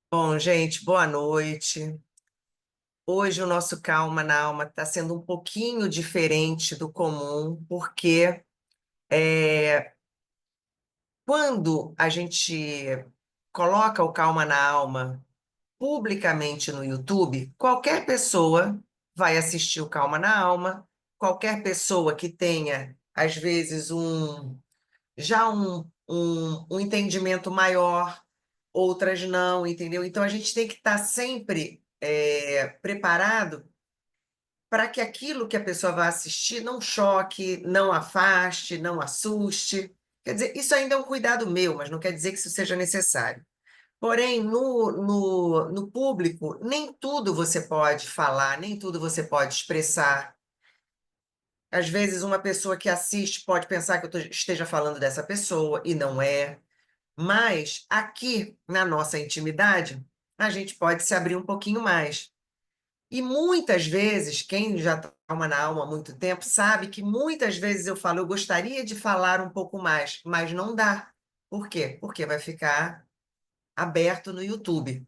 Bom, gente, boa noite. Hoje o nosso Calma na Alma está sendo um pouquinho diferente do comum, porque é, quando a gente coloca o Calma na Alma publicamente no YouTube, qualquer pessoa vai assistir o Calma na Alma, qualquer pessoa que tenha, às vezes, um entendimento maior, outras não, entendeu? Então a gente tem que estar sempre preparado para que aquilo que a pessoa vai assistir não choque, não afaste, não assuste. Quer dizer, isso ainda é um cuidado meu, mas não quer dizer que isso seja necessário. Porém, no público, nem tudo você pode falar, nem tudo você pode expressar. Às vezes, uma pessoa que assiste pode pensar que esteja falando dessa pessoa, e não é. Mas aqui, na nossa intimidade, a gente pode se abrir um pouquinho mais. E muitas vezes, quem já trauma na alma há muito tempo, sabe que muitas vezes eu falo, eu gostaria de falar um pouco mais, mas não dá. Por quê? Porque vai ficar aberto no YouTube.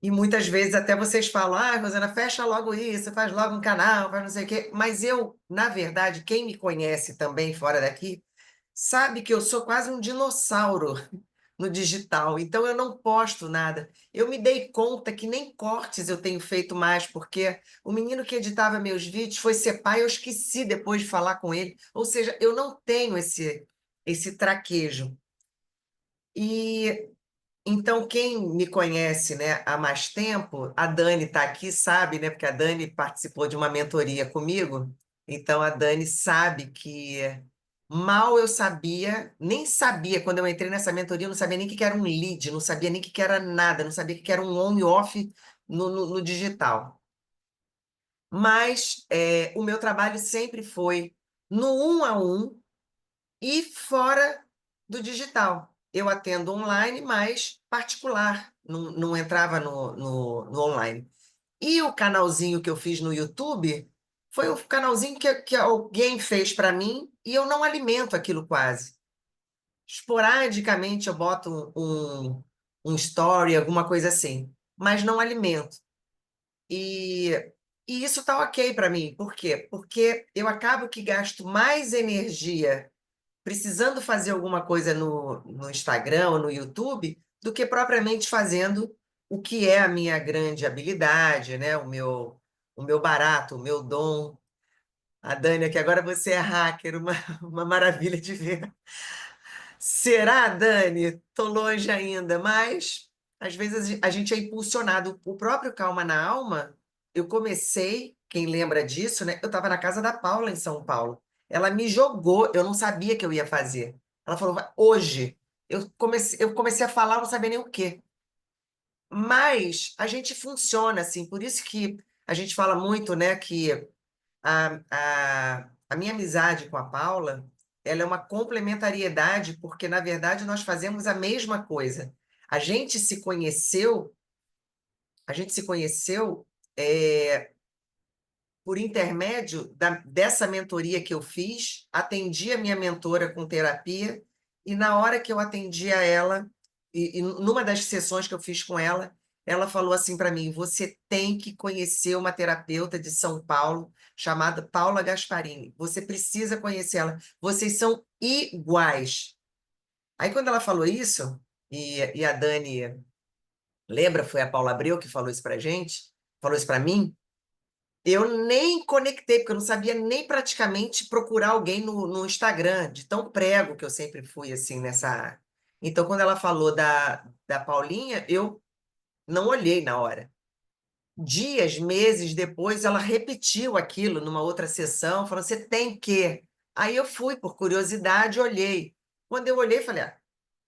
E muitas vezes até vocês falam, ah, Rosana, fecha logo isso, faz logo um canal, faz não sei o quê. Mas eu, na verdade, quem me conhece também fora daqui, sabe que eu sou quase um dinossauro no digital, então eu não posto nada. Eu me dei conta que nem cortes eu tenho feito mais, porque o menino que editava meus vídeos foi ser pai, eu esqueci depois de falar com ele. Ou seja, eu não tenho esse traquejo. E então quem me conhece, né, há mais tempo, a Dani está aqui, sabe, né, porque a Dani participou de uma mentoria comigo. Então a Dani sabe que mal eu sabia, nem sabia, quando eu entrei nessa mentoria, eu não sabia nem o que que era um lead, não sabia nem o que que era nada, não sabia o que que era um on-off no digital. Mas o meu trabalho sempre foi no um a um e fora do digital. Eu atendo online, mas particular, não entrava no online. E o canalzinho que eu fiz no YouTube foi um canalzinho que alguém fez para mim e eu não alimento aquilo quase. Esporadicamente eu boto um story, alguma coisa assim, mas não alimento. E, e isso tá ok para mim. Por quê? Porque eu acabo que gasto mais energia precisando fazer alguma coisa no Instagram ou no YouTube do que propriamente fazendo o que é a minha grande habilidade, né? O meu barato, o meu dom. A Dani, que agora você é hacker, uma maravilha de ver. Será, Dani? Tô longe ainda, mas às vezes a gente é impulsionado. O próprio Calma na Alma, eu comecei, quem lembra disso, né? Eu estava na casa da Paula em São Paulo. Ela me jogou, eu não sabia que eu ia fazer. Ela falou, hoje. Eu comecei a falar, eu não sabia nem o quê. Mas a gente funciona assim, por isso que a gente fala muito, né, que a minha amizade com a Paula, ela é uma complementariedade, porque, na verdade, nós fazemos a mesma coisa. A gente se conheceu, a gente se conheceu é, por intermédio dessa mentoria que eu fiz, atendi a minha mentora com terapia, e na hora que eu atendi a ela, e numa das sessões que eu fiz com ela falou assim para mim: você tem que conhecer uma terapeuta de São Paulo chamada Paula Gasparini. Você precisa conhecer ela. Vocês são iguais. Aí, quando ela falou isso, e a Dani, lembra, foi a Paula Abreu que falou isso para gente, falou isso para mim. Eu nem conectei, porque eu não sabia nem praticamente procurar alguém no Instagram, de tão prego que eu sempre fui, assim, nessa área. Então, quando ela falou da Paulinha, eu não olhei na hora. Dias, meses depois, ela repetiu aquilo numa outra sessão, falou: você tem que. Aí eu fui, por curiosidade, olhei. Quando eu olhei, falei: ah,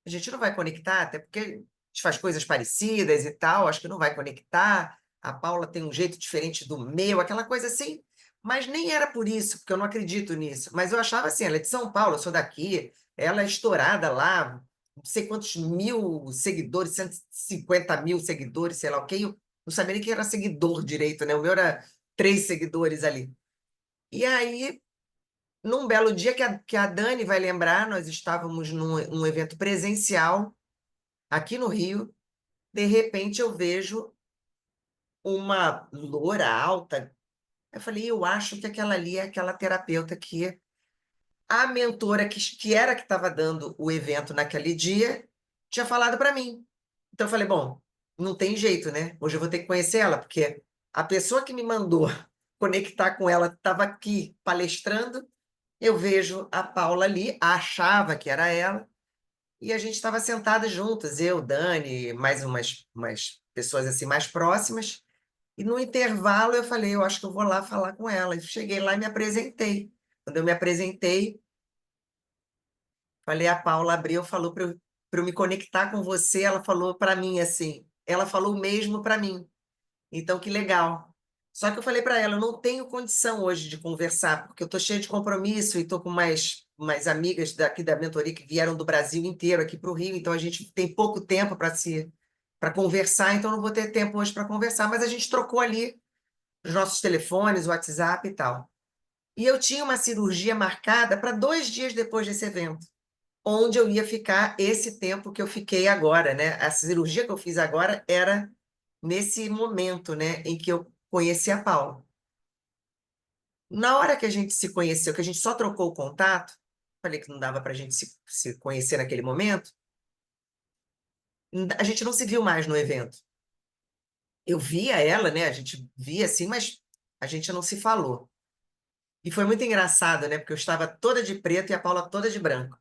a gente não vai conectar, até porque a gente faz coisas parecidas e tal, acho que não vai conectar. A Paula tem um jeito diferente do meu, aquela coisa assim. Mas nem era por isso, porque eu não acredito nisso. Mas eu achava assim, ela é de São Paulo, eu sou daqui, ela é estourada lá, não sei quantos mil seguidores, 150 mil seguidores, sei lá o quê. Eu não sabia nem que era seguidor direito, né? O meu era 3 seguidores ali. E aí num belo dia que a Dani vai lembrar, nós estávamos num evento presencial aqui no Rio, De repente eu vejo uma loura alta. Eu falei: "Eu acho que aquela ali é aquela terapeuta que a mentora que era que estava dando o evento naquele dia, tinha falado para mim". Então eu falei: "Bom, não tem jeito, né, hoje eu vou ter que conhecer ela, porque a pessoa que me mandou conectar com ela estava aqui palestrando, eu vejo a Paula ali, achava que era ela, e a gente estava sentadas juntas, eu, Dani, mais umas pessoas, assim, mais próximas, e no intervalo eu falei: "Eu acho que eu vou lá falar com ela", e cheguei lá e me apresentei. Quando eu me apresentei, falei: "A Paula Abreu falou para eu me conectar com você", ela falou para mim assim, ela falou o mesmo para mim, então que legal. Só que eu falei para ela: "Eu não tenho condição hoje de conversar, porque eu estou cheia de compromisso e estou com mais amigas daqui da mentoria que vieram do Brasil inteiro aqui para o Rio, então a gente tem pouco tempo para conversar, então não vou ter tempo hoje para conversar", mas a gente trocou ali os nossos telefones, WhatsApp e tal. E eu tinha uma cirurgia marcada para 2 dias depois desse evento, onde eu ia ficar esse tempo que eu fiquei agora, né. A cirurgia que eu fiz agora era nesse momento, né, em que eu conheci a Paula. Na hora que a gente se conheceu, que a gente só trocou o contato, falei que não dava para a gente se conhecer naquele momento, a gente não se viu mais no evento. Eu via ela, né, a gente via assim, mas a gente não se falou. E foi muito engraçado, né, porque eu estava toda de preto e a Paula toda de branco.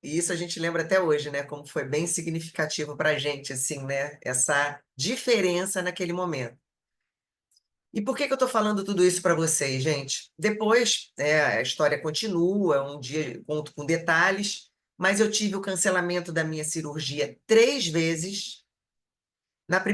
E isso a gente lembra até hoje, né, como foi bem significativo pra gente, assim, né, essa diferença naquele momento. E por que que eu tô falando tudo isso para vocês, gente? Depois, a história continua, um dia conto com detalhes, mas eu tive o cancelamento da minha cirurgia 3 vezes.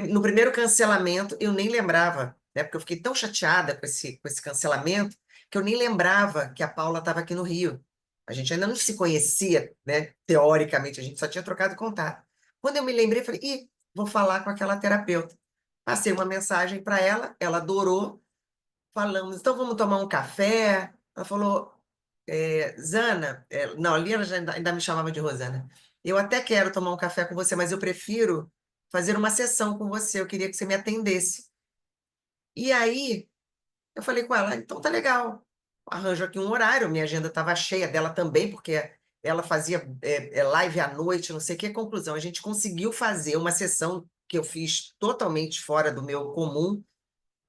No primeiro cancelamento, eu nem lembrava, né, porque eu fiquei tão chateada com esse cancelamento, que eu nem lembrava que a Paula estava aqui no Rio. A gente ainda não se conhecia, né, teoricamente, a gente só tinha trocado contato. Quando eu me lembrei, falei: "Ih, vou falar com aquela terapeuta". Passei uma mensagem para ela adorou, falamos: "Então vamos tomar um café?". Ela falou: Zana", não, ali ela já ainda me chamava de Rosana. "Eu até quero tomar um café com você, mas eu prefiro fazer uma sessão com você, eu queria que você me atendesse". E aí, eu falei com ela: "Então tá legal, arranjo aqui um horário", minha agenda estava cheia, dela também, porque ela fazia, live à noite, não sei o quê. Conclusão, a gente conseguiu fazer uma sessão que eu fiz totalmente fora do meu comum,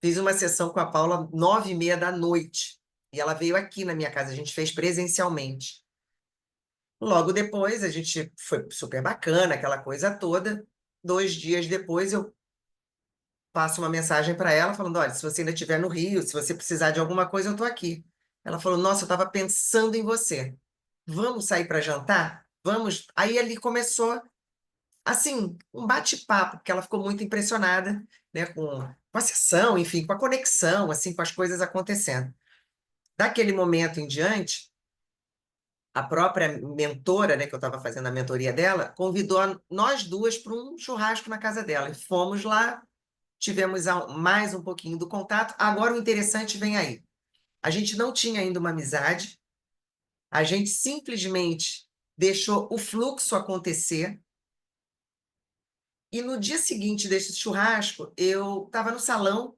fiz uma sessão com a Paula 9h30 e ela veio aqui na minha casa, a gente fez presencialmente. Logo depois, a gente foi super bacana, aquela coisa toda. 2 dias depois, eu passo uma mensagem para ela falando: "Olha, se você ainda estiver no Rio, se você precisar de alguma coisa, eu estou aqui". Ela falou: "Nossa, eu estava pensando em você. Vamos sair para jantar? Vamos". Aí ali começou, assim, um bate-papo, porque ela ficou muito impressionada, né, com a sessão, enfim, com a conexão, assim, com as coisas acontecendo. Daquele momento em diante, a própria mentora, né, que eu estava fazendo a mentoria dela, convidou nós 2 para um churrasco na casa dela, e fomos lá, tivemos mais um pouquinho do contato. Agora o interessante vem aí, a gente não tinha ainda uma amizade, a gente simplesmente deixou o fluxo acontecer, e no dia seguinte desse churrasco, eu estava no salão,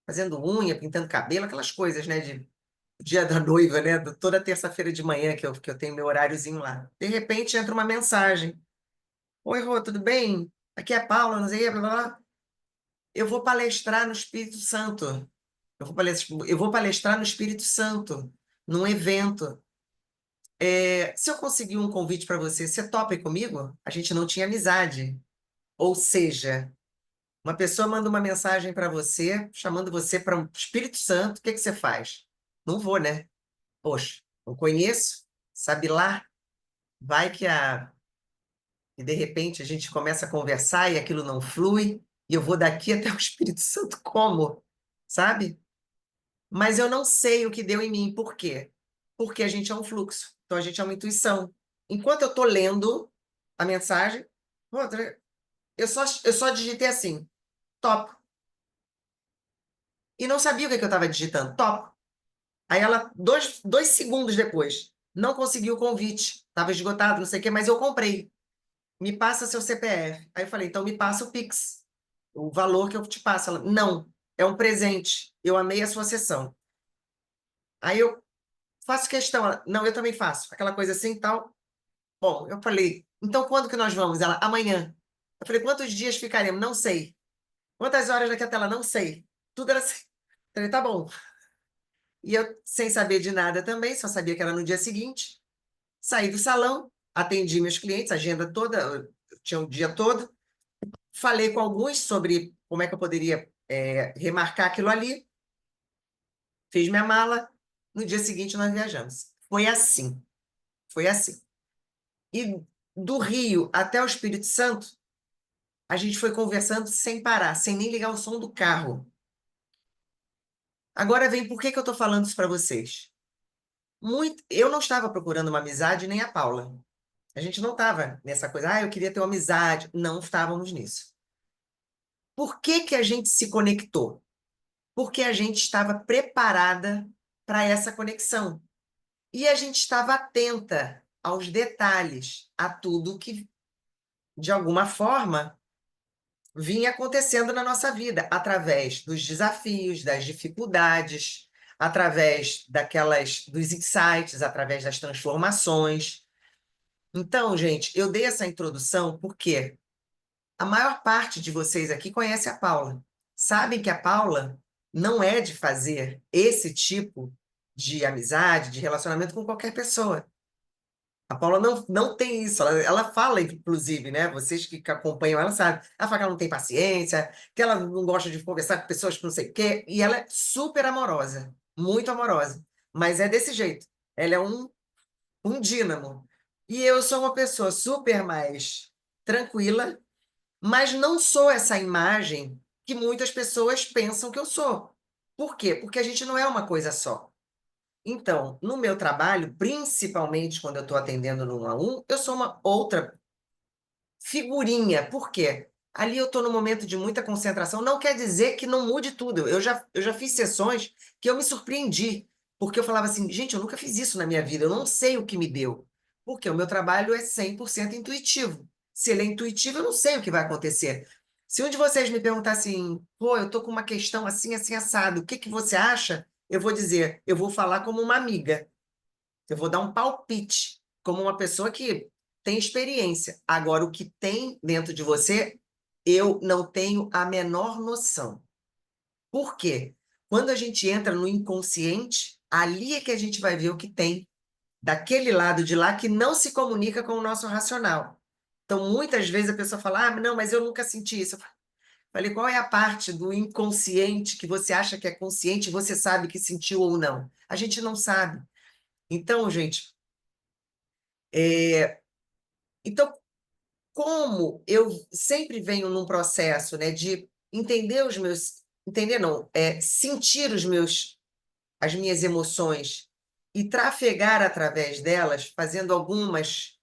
fazendo unha, pintando cabelo, aquelas coisas, né, de dia da noiva, né, toda terça-feira de manhã que eu tenho meu horáriozinho lá. De repente entra uma mensagem: "Oi Rô, tudo bem? Aqui é a Paula, não sei o quê, blá-blá-blá. Eu vou palestrar no Espírito Santo. Eu vou palestrar no Espírito Santo, num evento. Se eu conseguir um convite para você, você topa ir comigo?". A gente não tinha amizade. Ou seja, uma pessoa manda uma mensagem para você, chamando você para o Espírito Santo, o que que você faz? Não vou, né? Poxa, não conheço, sabe lá, vai que de repente a gente começa a conversar e aquilo não flui, e eu vou daqui até o Espírito Santo como? Sabe? Mas eu não sei o que deu em mim, por quê? Porque a gente é um fluxo, então a gente é uma intuição. Enquanto eu estou lendo a mensagem, outra, eu só digitei assim: "Topo", e não sabia o que que eu estava digitando, "topo". Aí ela, dois segundos depois: "Não consegui o convite, estava esgotado, não sei o quê, mas eu comprei". me passa seu CPF. Aí eu falei, então me passa o Pix, o valor que eu te passo. Ela, não, é um presente. Eu amei a sua sessão. Aí eu faço questão. Ela, não, eu também faço. Aquela coisa assim e tal. Bom, eu falei, então quando que nós vamos? Ela, amanhã. Eu falei, quantos dias ficaremos? Não sei. Quantas horas daqui até lá? Não sei. Tudo era assim. Eu falei, tá bom. E eu, sem saber de nada também, só sabia que era no dia seguinte, saí do salão, atendi meus clientes, agenda toda, eu tinha o dia todo, falei com alguns sobre como é que eu poderia remarcar aquilo ali, fiz minha mala, no dia seguinte nós viajamos. Foi assim, foi assim. E do Rio até o Espírito Santo, a gente foi conversando sem parar, sem nem ligar o som do carro. Agora vem, por que que eu estou falando isso para vocês? Eu não estava procurando uma amizade, nem a Paula. A gente não estava nessa coisa, eu queria ter uma amizade. Não estávamos nisso. Por que que a gente se conectou? Porque a gente estava preparada para essa conexão. E a gente estava atenta aos detalhes, a tudo que, de alguma forma, vinha acontecendo na nossa vida, através dos desafios, das dificuldades, através dos insights, através das transformações. Então, gente, eu dei essa introdução porque a maior parte de vocês aqui conhece a Paula. Sabem que a Paula não é de fazer esse tipo de amizade, de relacionamento com qualquer pessoa. A Paula não tem isso. Ela fala, inclusive, né? Vocês que acompanham ela sabem. Ela fala que ela não tem paciência, que ela não gosta de conversar com pessoas que não sei o quê. E ela é super amorosa, muito amorosa. Mas é desse jeito. Ela é um dínamo. E eu sou uma pessoa super mais tranquila, mas não sou essa imagem que muitas pessoas pensam que eu sou. Por quê? Porque a gente não é uma coisa só. Então, no meu trabalho, principalmente quando eu estou atendendo no 1 a 1, eu sou uma outra figurinha. Por quê? Ali eu estou num momento de muita concentração. Não quer dizer que não mude tudo. Eu já fiz sessões que eu me surpreendi, porque eu falava assim, gente, eu nunca fiz isso na minha vida, eu não sei o que me deu. Porque o meu trabalho é 100% intuitivo. Se ele é intuitivo, eu não sei o que vai acontecer. Se um de vocês me perguntar assim, pô, eu estou com uma questão assim, assim, assado, o que que você acha? Eu vou dizer, eu vou falar como uma amiga. Eu vou dar um palpite, como uma pessoa que tem experiência. Agora, o que tem dentro de você, eu não tenho a menor noção. Por quê? Quando a gente entra no inconsciente, ali é que a gente vai ver o que tem daquele lado de lá que não se comunica com o nosso racional. Então, muitas vezes a pessoa fala: ah, não, mas eu nunca senti isso. Eu falei: qual é a parte do inconsciente que você acha que é consciente e você sabe que sentiu ou não? A gente não sabe. Então, gente, é, então, como eu sempre venho num processo, né, de entender entender não, sentir as minhas emoções e trafegar através delas, fazendo alguns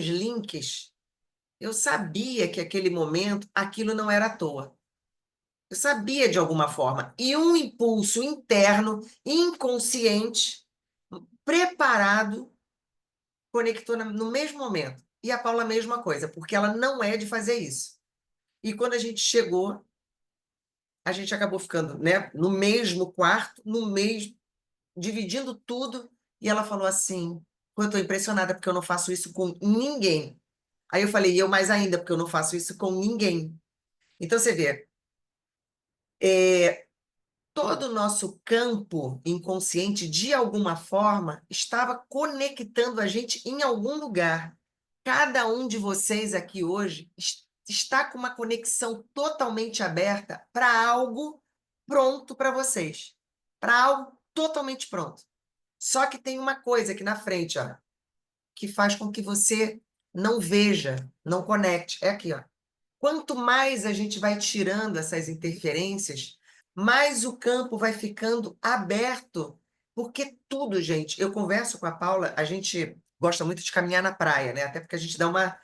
links, eu sabia que aquele momento, aquilo não era à toa. Eu sabia de alguma forma. E um impulso interno, inconsciente, preparado, conectou no mesmo momento. E a Paula, a mesma coisa, porque ela não é de fazer isso. E quando a gente chegou, a gente acabou ficando, né, no mesmo quarto, no mesmo, dividindo tudo. E ela falou assim: "Pô, eu estou impressionada porque eu não faço isso com ninguém." Aí eu falei: "E eu mais ainda, porque eu não faço isso com ninguém." Então você vê, é, todo o nosso campo inconsciente, de alguma forma, estava conectando a gente em algum lugar. Cada um de vocês aqui hoje está com uma conexão totalmente aberta para algo pronto para vocês, para algo totalmente pronto. Só que tem uma coisa aqui na frente, ó, que faz com que você não veja, não conecte. É aqui, ó. Quanto mais a gente vai tirando essas interferências, mais o campo vai ficando aberto. Porque tudo, gente, eu converso com a Paula, a gente gosta muito de caminhar na praia, né? Até porque a gente dá uma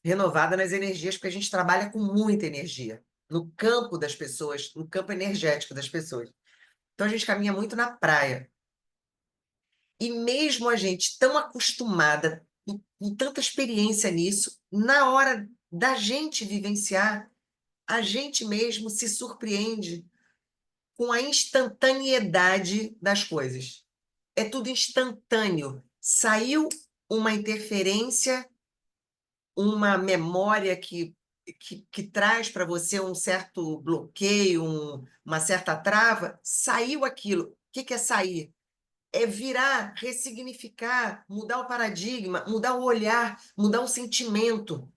renovada nas energias, porque a gente trabalha com muita energia no campo das pessoas, no campo energético das pessoas. Então a gente caminha muito na praia. E mesmo a gente tão acostumada, com tanta experiência nisso, na hora da gente vivenciar, a gente mesmo se surpreende com a instantaneidade das coisas. É tudo instantâneo. Saiu uma interferência, uma memória que traz para você um certo bloqueio, uma certa trava, saiu aquilo. O que que é sair? É virar, ressignificar, mudar o paradigma, mudar o olhar, mudar o sentimento.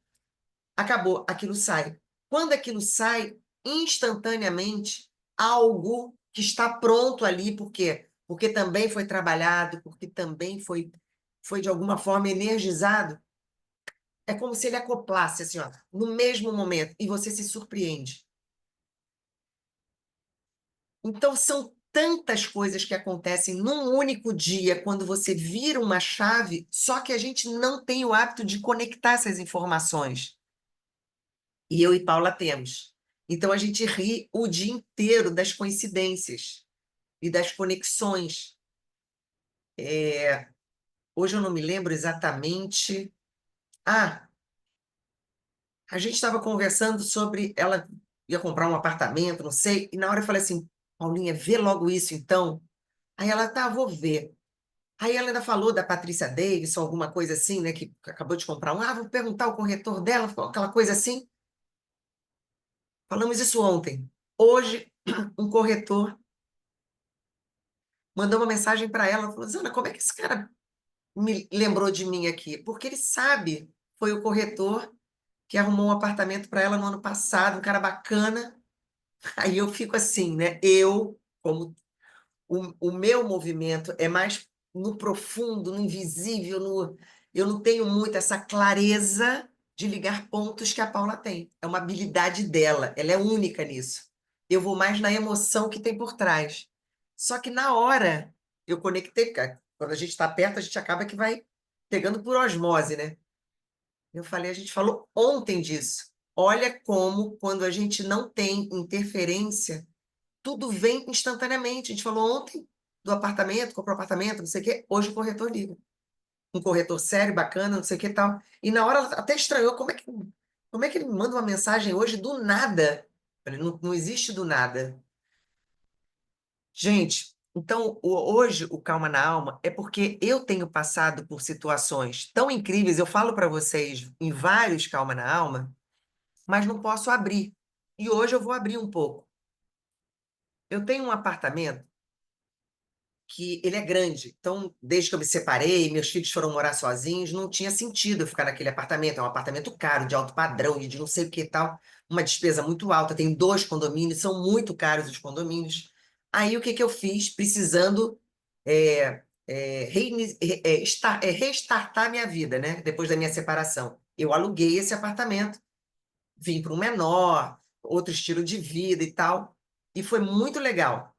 Acabou, aquilo sai. Quando aquilo sai, instantaneamente, algo que está pronto ali, por quê? Porque também foi trabalhado, porque também foi de alguma forma energizado, é como se ele acoplasse, assim, ó, no mesmo momento, e você se surpreende. Então, são tantas coisas que acontecem num único dia, quando você vira uma chave, só que a gente não tem o hábito de conectar essas informações. E eu e Paula temos. Então, a gente ri o dia inteiro das coincidências e das conexões. Hoje eu não me lembro exatamente. Ah, a gente estava conversando sobre ela ia comprar um apartamento, não sei, e na hora eu falei assim, Paulinha, vê logo isso então. Aí ela, tá, vou ver. Aí ela ainda falou da Patrícia Davidson, alguma coisa assim, né, que acabou de comprar um. Ah, vou perguntar ao corretor dela, aquela coisa assim. Falamos isso ontem. Hoje, um corretor mandou uma mensagem para ela, falou, Zana, como é que esse cara me lembrou de mim aqui? Porque ele sabe, foi o corretor que arrumou um apartamento para ela no ano passado, um cara bacana. Aí eu fico assim, né? Eu, como o meu movimento é mais no profundo, no invisível, eu não tenho muito essa clareza de ligar pontos que a Paula tem. É uma habilidade dela, ela é única nisso. Eu vou mais na emoção que tem por trás. Só que na hora eu conectei, cara, quando a gente está perto, a gente acaba que vai pegando por osmose, né? Eu falei, a gente falou ontem disso. Olha como, quando a gente não tem interferência, tudo vem instantaneamente. A gente falou ontem do apartamento, comprou apartamento, não sei o quê. Hoje o corretor liga. Um corretor sério, bacana, não sei o que e tal. E na hora ela até estranhou, como é que ele me manda uma mensagem hoje do nada? Eu falei, não, não existe do nada. Gente, então hoje o Calma na Alma é porque eu tenho passado por situações tão incríveis, eu falo para vocês em vários Calma na Alma, mas não posso abrir. E hoje eu vou abrir um pouco. Eu tenho um apartamento que ele é grande. Então, desde que eu me separei, meus filhos foram morar sozinhos, não tinha sentido eu ficar naquele apartamento. É um apartamento caro, de alto padrão, e de não sei o que e tal, uma despesa muito alta. Tem dois condomínios, são muito caros os condomínios. Aí, o que que eu fiz? Precisando restartar minha vida, né? Depois da minha separação. Eu aluguei esse apartamento, vim para um menor, outro estilo de vida e tal, e foi muito legal.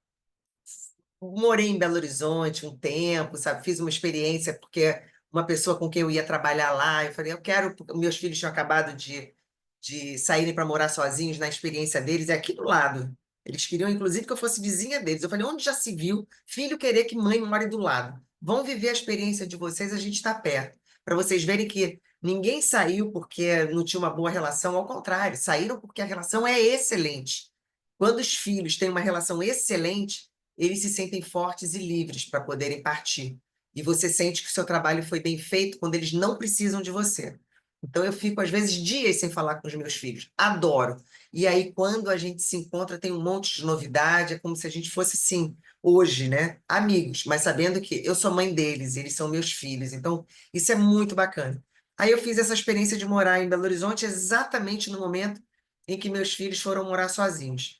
Morei em Belo Horizonte um tempo, sabe? Fiz uma experiência porque uma pessoa com quem eu ia trabalhar lá, eu falei, eu quero, meus filhos tinham acabado de saírem para morar sozinhos na experiência deles, é aqui do lado. Eles queriam, inclusive, que eu fosse vizinha deles. Eu falei, onde já se viu filho querer que mãe more do lado? Vão viver a experiência de vocês, a gente está perto. Para vocês verem que ninguém saiu porque não tinha uma boa relação, ao contrário, saíram porque a relação é excelente. Quando os filhos têm uma relação excelente, eles se sentem fortes e livres para poderem partir. E você sente que o seu trabalho foi bem feito quando eles não precisam de você. Então eu fico, às vezes, dias sem falar com os meus filhos. Adoro. E aí, quando a gente se encontra, tem um monte de novidade, é como se a gente fosse, sim, hoje, né? Amigos, mas sabendo que eu sou mãe deles, eles são meus filhos. Então, isso é muito bacana. Aí eu fiz essa experiência de morar em Belo Horizonte exatamente no momento em que meus filhos foram morar sozinhos.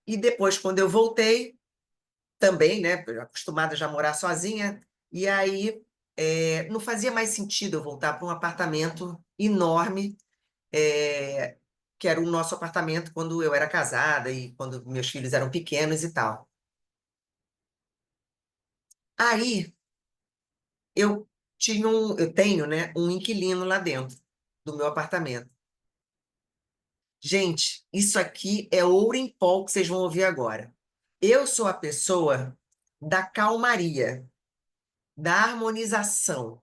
E depois, quando eu voltei, também, né, acostumada já a morar sozinha, e aí não fazia mais sentido eu voltar para um apartamento enorme, é, que era o nosso apartamento quando eu era casada e quando meus filhos eram pequenos e tal. Aí eu tenho, né, um inquilino lá dentro do meu apartamento. Gente, isso aqui é ouro em pó que vocês vão ouvir agora. Eu sou a pessoa da calmaria, da harmonização.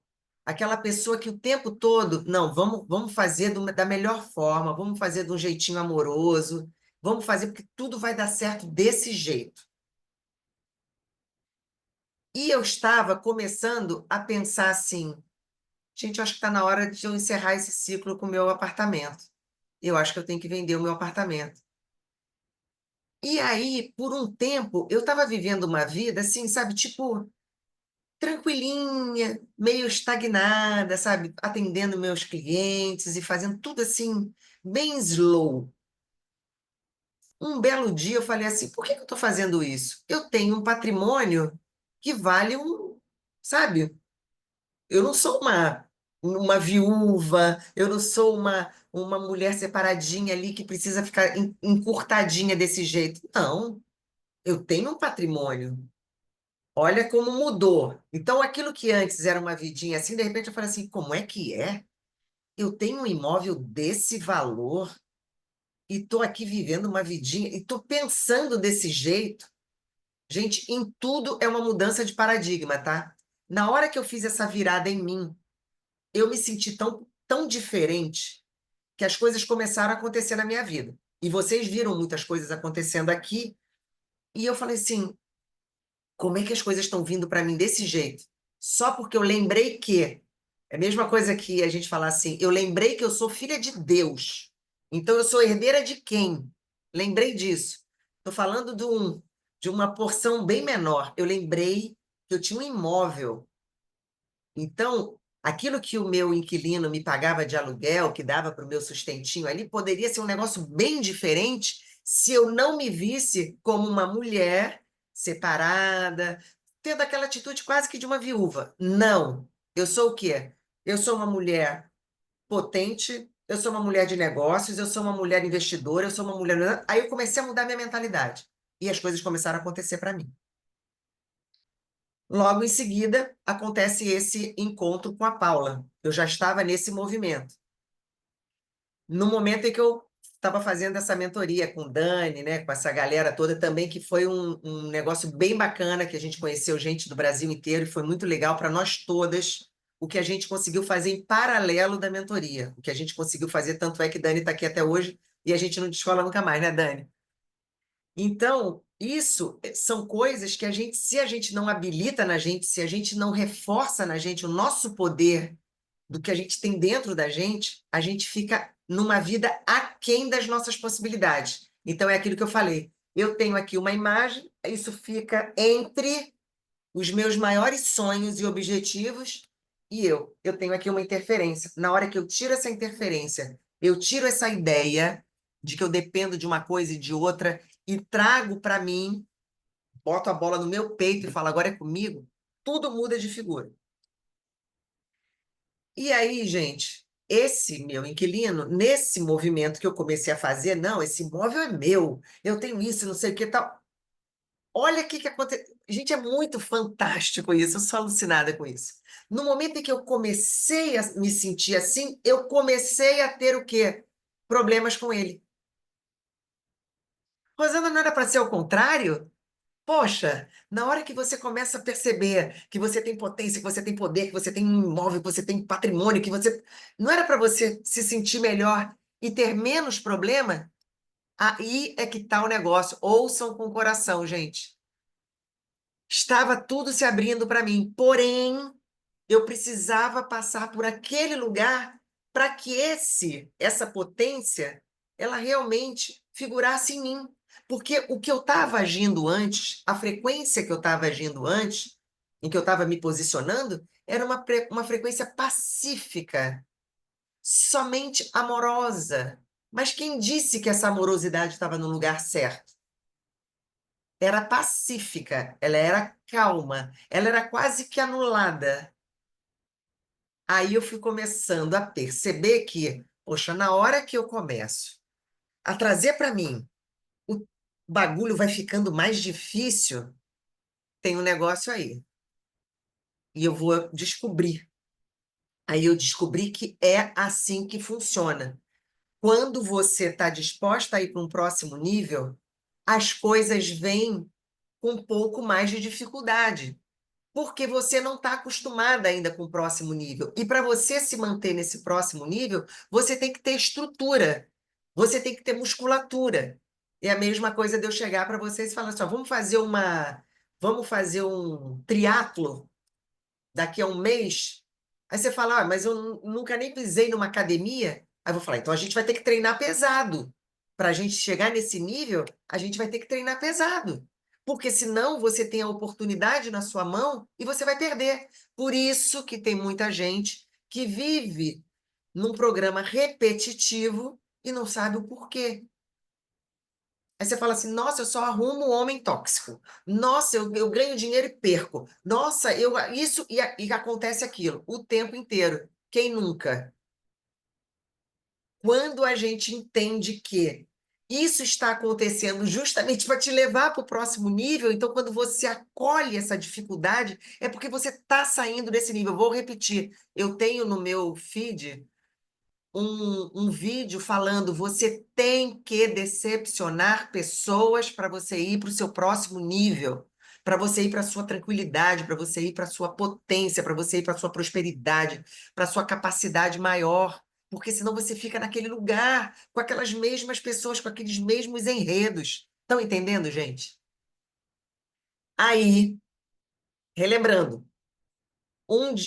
aquela pessoa que o tempo todo, não, vamos fazer da melhor forma, vamos fazer de um jeitinho amoroso, vamos fazer porque tudo vai dar certo desse jeito. E eu estava começando a pensar assim, gente, eu acho que está na hora de eu encerrar esse ciclo com o meu apartamento. Eu acho que eu tenho que vender o meu apartamento. E aí, por um tempo, eu estava vivendo uma vida assim, sabe, tipo, tranquilinha, meio estagnada, sabe, atendendo meus clientes e fazendo tudo assim, bem slow. Um belo dia eu falei assim, por que que eu estou fazendo isso? Eu tenho um patrimônio que vale sabe? Eu não sou uma viúva, eu não sou uma mulher separadinha ali que precisa ficar encurtadinha desse jeito. Não, eu tenho um patrimônio. Olha como mudou. Então, aquilo que antes era uma vidinha assim, de repente eu falei assim: como é que é? Eu tenho um imóvel desse valor e estou aqui vivendo uma vidinha e estou pensando desse jeito. Gente, em tudo é uma mudança de paradigma, tá? Na hora que eu fiz essa virada em mim, eu me senti tão diferente que as coisas começaram a acontecer na minha vida. E vocês viram muitas coisas acontecendo aqui, e eu falei assim: como é que as coisas estão vindo para mim desse jeito? Só porque eu lembrei que. É a mesma coisa que a gente falar assim: eu lembrei que eu sou filha de Deus. Então eu sou herdeira de quem? Lembrei disso. Estou falando de uma porção bem menor. Eu lembrei que eu tinha um imóvel. Então, aquilo que o meu inquilino me pagava de aluguel, que dava para o meu sustentinho ali, poderia ser um negócio bem diferente se eu não me visse como uma mulher separada, tendo aquela atitude quase que de uma viúva. Não. Eu sou o quê? Eu sou uma mulher potente, eu sou uma mulher de negócios, eu sou uma mulher investidora, eu sou uma mulher. Aí eu comecei a mudar minha mentalidade. E as coisas começaram a acontecer para mim. Logo em seguida, acontece esse encontro com a Paula. Eu já estava nesse movimento. No momento em que eu estava fazendo essa mentoria com o Dani, né, com essa galera toda também, que foi um negócio bem bacana, que a gente conheceu gente do Brasil inteiro e foi muito legal para nós todas, o que a gente conseguiu fazer em paralelo da mentoria. O que a gente conseguiu fazer, tanto é que Dani está aqui até hoje e a gente não descola nunca mais, né, Dani? Então, isso são coisas que se a gente não habilita na gente, se a gente não reforça na gente o nosso poder do que a gente tem dentro da gente, a gente fica numa vida aquém das nossas possibilidades. Então, é aquilo que eu falei. Eu tenho aqui uma imagem, isso fica entre os meus maiores sonhos e objetivos e eu. Eu tenho aqui uma interferência. Na hora que eu tiro essa interferência, eu tiro essa ideia de que eu dependo de uma coisa e de outra e trago para mim, boto a bola no meu peito e falo, agora é comigo, tudo muda de figura. E aí, gente, esse meu inquilino, nesse movimento que eu comecei a fazer, não, esse imóvel é meu, eu tenho isso, não sei o que tal. Olha o que que aconteceu. Gente, é muito fantástico isso, eu sou alucinada com isso. No momento em que eu comecei a me sentir assim, eu comecei a ter o quê? Problemas com ele. Rosana, não era para ser o contrário? Poxa, na hora que você começa a perceber que você tem potência, que você tem poder, que você tem um imóvel, que você tem patrimônio, que você. Não era para você se sentir melhor e ter menos problema? Aí é que está o negócio. Ouçam com o coração, gente. Estava tudo se abrindo para mim, porém, eu precisava passar por aquele lugar para que essa potência, ela realmente figurasse em mim. Porque o que eu estava agindo antes, a frequência que eu estava agindo antes, em que eu estava me posicionando, era uma frequência pacífica, somente amorosa. Mas quem disse que essa amorosidade estava no lugar certo? Era pacífica, ela era calma, ela era quase que anulada. Aí eu fui começando a perceber que, poxa, na hora que eu começo a trazer para mim, o bagulho vai ficando mais difícil, tem um negócio aí. E eu vou descobrir. Aí eu descobri que é assim que funciona. Quando você está disposta a ir para um próximo nível, as coisas vêm com um pouco mais de dificuldade. porque você não está acostumada ainda com o próximo nível. E para você se manter nesse próximo nível, você tem que ter estrutura, você tem que ter musculatura. É a mesma coisa de eu chegar para vocês e falar assim, ó, vamos fazer um triatlo daqui a um mês. Aí você fala, ah, mas eu nunca nem pisei numa academia. Aí eu vou falar, então a gente vai ter que treinar pesado. Para a gente chegar nesse nível, a gente vai ter que treinar pesado. Porque senão você tem a oportunidade na sua mão e você vai perder. Por isso que tem muita gente que vive num programa repetitivo e não sabe o porquê. Aí você fala assim, nossa, eu só arrumo homem tóxico. Nossa, eu ganho dinheiro e perco. Nossa, eu isso e acontece aquilo o tempo inteiro. Quem nunca? Quando a gente entende que isso está acontecendo justamente para te levar para o próximo nível, então quando você acolhe essa dificuldade, é porque você está saindo desse nível. Vou repetir, eu tenho no meu feed um vídeo falando você tem que decepcionar pessoas para você ir para o seu próximo nível, para você ir para a sua tranquilidade, para você ir para a sua potência, para você ir para a sua prosperidade, para a sua capacidade maior, porque senão você fica naquele lugar com aquelas mesmas pessoas, com aqueles mesmos enredos. Estão entendendo, gente? Aí, relembrando,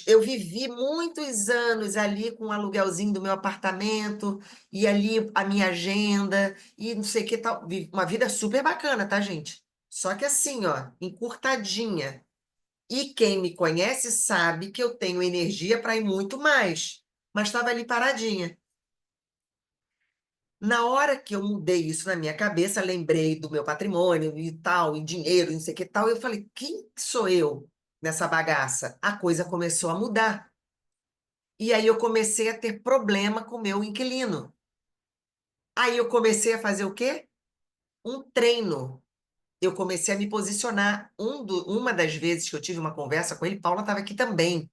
eu vivi muitos anos ali com o aluguelzinho do meu apartamento, e ali a minha agenda, e não sei o que tal. Uma vida super bacana, tá, gente? Só que assim, ó, encurtadinha. E quem me conhece sabe que eu tenho energia para ir muito mais, mas estava ali paradinha. Na hora que eu mudei isso na minha cabeça, lembrei do meu patrimônio e tal, e dinheiro, e não sei o que tal, eu falei, quem sou eu nessa bagaça? A coisa começou a mudar. E aí eu comecei a ter problema com o meu inquilino. Aí eu comecei a fazer o quê? Um treino. Eu comecei a me posicionar. Uma das vezes que eu tive uma conversa com ele, Paula estava aqui também.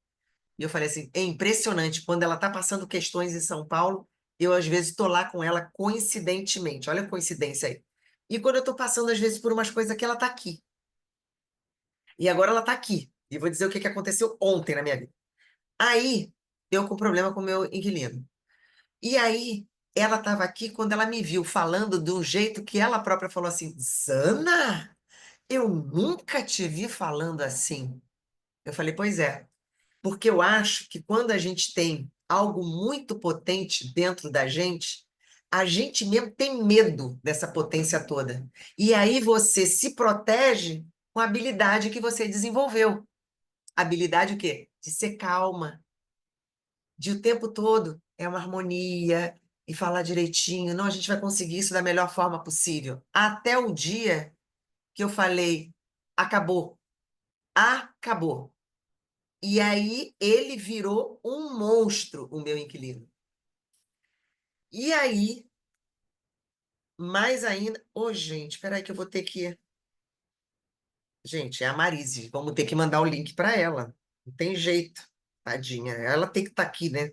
E eu falei assim: é impressionante, quando ela está passando questões em São Paulo, eu às vezes estou lá com ela coincidentemente. Olha a coincidência aí. E quando eu estou passando, às vezes, por umas coisas aqui, ela está aqui. E agora ela está aqui. E vou dizer o que que aconteceu ontem na minha vida. Aí, eu com problema com o meu inquilino. E aí, ela estava aqui quando ela me viu falando de um jeito que ela própria falou assim: Zana, eu nunca te vi falando assim. Eu falei: pois é, porque eu acho que quando a gente tem algo muito potente dentro da gente, a gente mesmo tem medo dessa potência toda. E aí você se protege com a habilidade que você desenvolveu. Habilidade o quê? De ser calma, de o tempo todo é uma harmonia e falar direitinho. Não, a gente vai conseguir isso da melhor forma possível. Até o dia que eu falei, acabou, acabou. E aí ele virou um monstro, o meu inquilino. E aí, mais ainda, ô gente, espera aí que eu vou ter que, gente, é a Marise, vamos ter que mandar o link para ela. Não tem jeito, tadinha. Ela tem que estar aqui, né?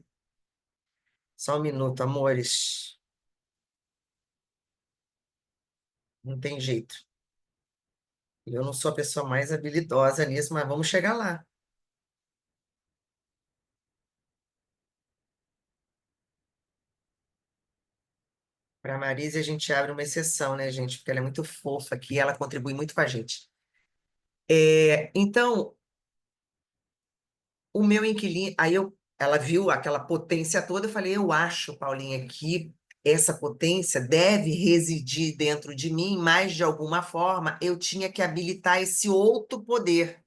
Só um minuto, amores. Não tem jeito. Eu não sou a pessoa mais habilidosa nisso, mas vamos chegar lá. Para a Marise, a gente abre uma exceção, né, gente? Porque ela é muito fofa aqui e ela contribui muito com a gente. Então, o meu inquilino, ela viu aquela potência toda, eu falei, eu acho, Paulinha, que essa potência deve residir dentro de mim, mas de alguma forma eu tinha que habilitar esse outro poder,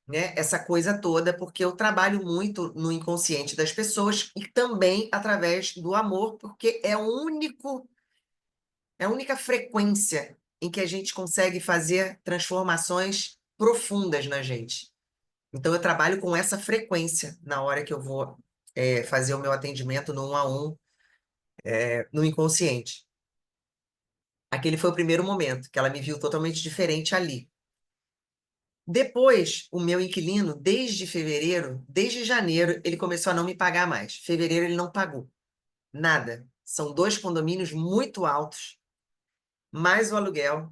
né? Essa coisa toda, porque eu trabalho muito no inconsciente das pessoas e também através do amor, porque é a única frequência em que a gente consegue fazer transformações profundas na gente. Então, eu trabalho com essa frequência na hora que eu vou fazer o meu atendimento no 1 a 1, no inconsciente. Aquele foi o primeiro momento, que ela me viu totalmente diferente ali. Depois, o meu inquilino, desde fevereiro, desde janeiro, ele começou a não me pagar mais. Fevereiro, ele não pagou nada. São dois condomínios muito altos, mais o aluguel,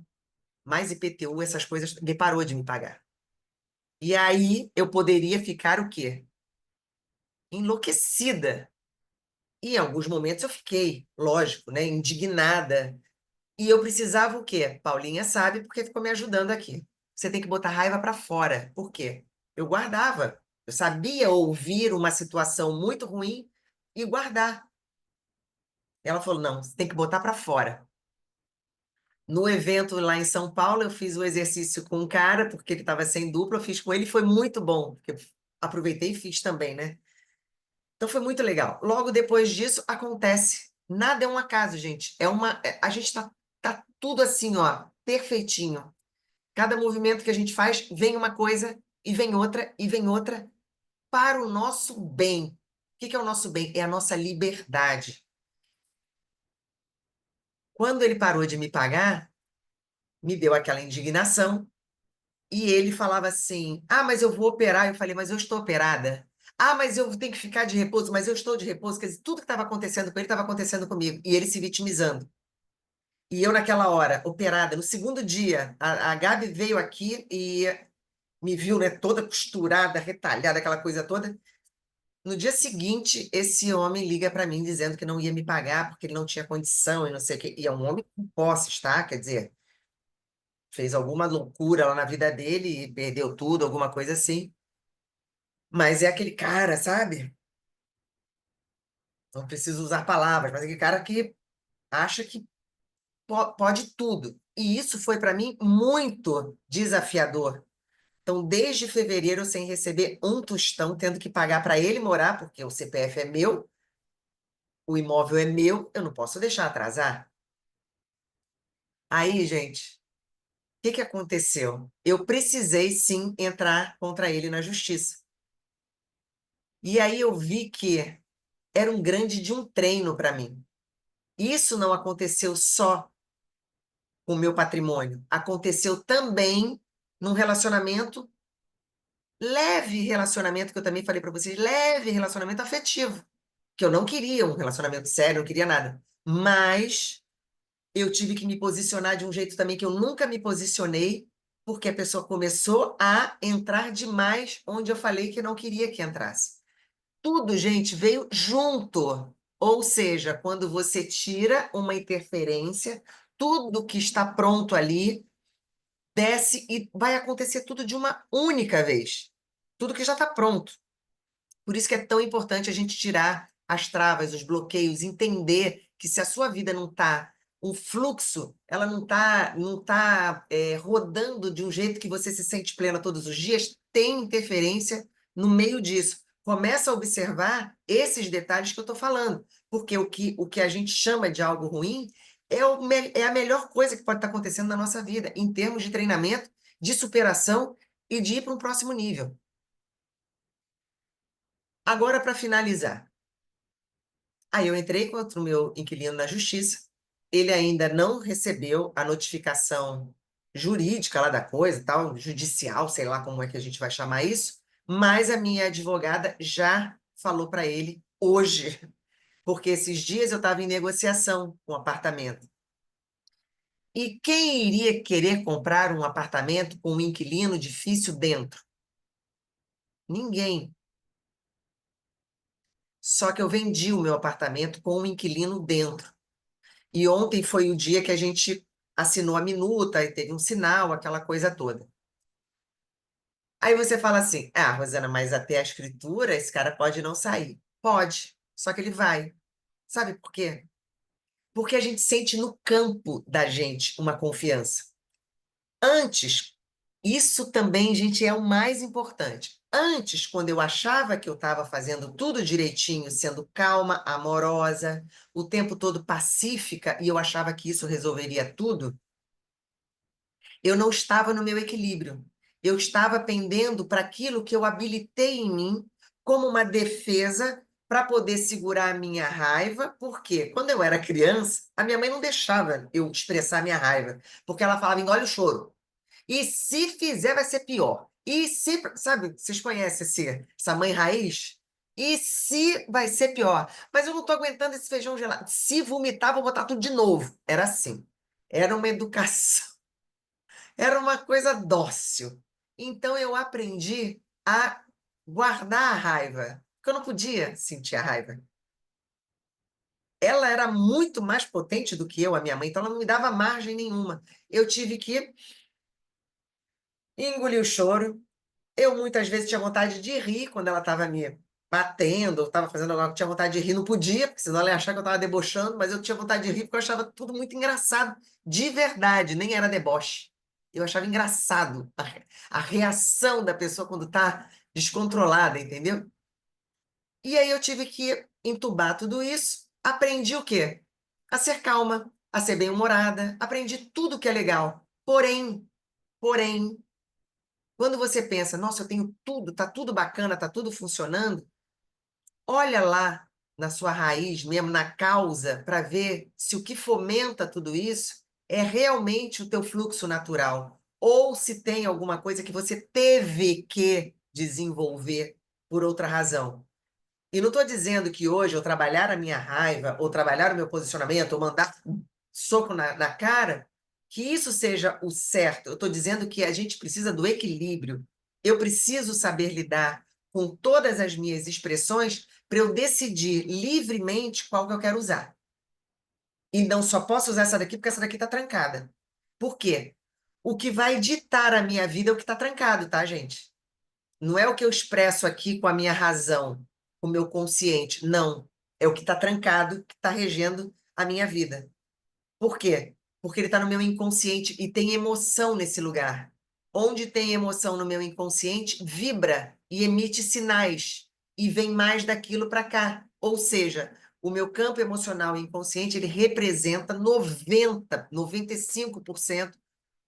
mais IPTU, essas coisas, ele parou de me pagar. E aí eu poderia ficar o quê? Enlouquecida. E em alguns momentos eu fiquei, lógico, né, indignada. E eu precisava o quê? Paulinha sabe porque ficou me ajudando aqui. Você tem que botar raiva para fora. Por quê? Eu guardava. Eu sabia ouvir uma situação muito ruim e guardar. Ela falou: não, você tem que botar para fora. No evento lá em São Paulo, eu fiz o exercício com um cara, porque ele estava sem dupla, eu fiz com ele, foi muito bom, porque eu aproveitei e fiz também, né? Então foi muito legal. Logo depois disso, acontece. Nada é um acaso, gente. A gente tá tudo assim, ó, perfeitinho. Cada movimento que a gente faz, vem uma coisa, e vem outra, e vem outra, para o nosso bem. O que que é o nosso bem? É a nossa liberdade. Quando ele parou de me pagar, me deu aquela indignação, e ele falava assim: ah, mas eu vou operar. Eu falei: mas eu estou operada. Ah, mas eu tenho que ficar de repouso, mas eu estou de repouso. Quer dizer, tudo que estava acontecendo com ele estava acontecendo comigo. E ele se vitimizando. E eu, naquela hora, operada, no segundo dia, a Gabi veio aqui e me viu, né, toda costurada, retalhada, aquela coisa toda. No dia seguinte, esse homem liga para mim dizendo que não ia me pagar porque ele não tinha condição e não sei o quê. E é um homem com posses, tá? Quer dizer, fez alguma loucura lá na vida dele e perdeu tudo, alguma coisa assim. Mas é aquele cara, sabe? Não preciso usar palavras, mas é aquele cara que acha que pode tudo. E isso foi para mim muito desafiador. Então, desde fevereiro, sem receber um tostão, tendo que pagar para ele morar, porque o CPF é meu, o imóvel é meu, eu não posso deixar atrasar. Aí, gente, o que que aconteceu? Eu precisei sim entrar contra ele na justiça. E aí eu vi que era um grande de um treino para mim. Isso não aconteceu só com o meu patrimônio, aconteceu também num relacionamento, leve relacionamento, que eu também falei para vocês, leve relacionamento afetivo, que eu não queria um relacionamento sério, não queria nada. Mas eu tive que me posicionar de um jeito também que eu nunca me posicionei, porque a pessoa começou a entrar demais onde eu falei que não queria que entrasse. Tudo, gente, veio junto. Ou seja, quando você tira uma interferência, tudo que está pronto ali desce e vai acontecer tudo de uma única vez. Tudo que já está pronto. Por isso que é tão importante a gente tirar as travas, os bloqueios, entender que se a sua vida não está um fluxo, ela não tá rodando de um jeito que você se sente plena todos os dias, tem interferência no meio disso. Começa a observar esses detalhes que eu estou falando, porque o que a gente chama de algo ruim é a melhor coisa que pode estar acontecendo na nossa vida, em termos de treinamento, de superação e de ir para um próximo nível. Agora, para finalizar, aí eu entrei contra o meu inquilino na justiça. Ele ainda não recebeu a notificação jurídica lá da coisa, tal, judicial, sei lá como é que a gente vai chamar isso, mas a minha advogada já falou para ele hoje, porque esses dias eu estava em negociação com um apartamento. E quem iria querer comprar um apartamento com um inquilino difícil dentro? Ninguém. Só que eu vendi o meu apartamento com um inquilino dentro. E ontem foi o dia que a gente assinou a minuta e teve um sinal, aquela coisa toda. Aí você fala assim: ah, Rosana, mas até a escritura esse cara pode não sair. Pode, só que ele vai. Sabe por quê? Porque a gente sente no campo da gente uma confiança. Antes, isso também, gente, é o mais importante. Antes, quando eu achava que eu estava fazendo tudo direitinho, sendo calma, amorosa, o tempo todo pacífica, e eu achava que isso resolveria tudo, eu não estava no meu equilíbrio. Eu estava pendendo para aquilo que eu habilitei em mim como uma defesa para poder segurar a minha raiva, porque quando eu era criança, a minha mãe não deixava eu expressar a minha raiva, porque ela falava: engole o choro. E se fizer, vai ser pior. E se, sabe, vocês conhecem essa mãe raiz? E se vai ser pior? Mas eu não estou aguentando esse feijão gelado. Se vomitar, vou botar tudo de novo. Era assim. Era uma educação. Era uma coisa dócil. Então eu aprendi a guardar a raiva, porque eu não podia sentir a raiva. Ela era muito mais potente do que eu, a minha mãe, então ela não me dava margem nenhuma. Eu tive que engolir o choro. Eu muitas vezes tinha vontade de rir quando ela estava me batendo, ou estava fazendo algo que tinha vontade de rir, não podia, porque senão ela ia achar que eu estava debochando, mas eu tinha vontade de rir porque eu achava tudo muito engraçado, de verdade, nem era deboche. Eu achava engraçado a reação da pessoa quando está descontrolada, entendeu? E aí eu tive que entubar tudo isso. Aprendi o quê? A ser calma, a ser bem-humorada, aprendi tudo que é legal. Porém, quando você pensa, nossa, eu tenho tudo, tá tudo bacana, tá tudo funcionando, olha lá na sua raiz, mesmo na causa, para ver se o que fomenta tudo isso é realmente o teu fluxo natural, ou se tem alguma coisa que você teve que desenvolver por outra razão. E não estou dizendo que hoje eu trabalhar a minha raiva, ou trabalhar o meu posicionamento, ou mandar um soco na cara, que isso seja o certo. Eu estou dizendo que a gente precisa do equilíbrio. Eu preciso saber lidar com todas as minhas expressões para eu decidir livremente qual que eu quero usar. E não só posso usar essa daqui porque essa daqui está trancada. Por quê? O que vai ditar a minha vida é o que está trancado, tá, gente? Não é o que eu expresso aqui com a minha razão, com o meu consciente. Não. É o que está trancado, que está regendo a minha vida. Por quê? Porque ele está no meu inconsciente e tem emoção nesse lugar. Onde tem emoção no meu inconsciente, vibra e emite sinais e vem mais daquilo para cá. Ou seja, o meu campo emocional e inconsciente, ele representa 95%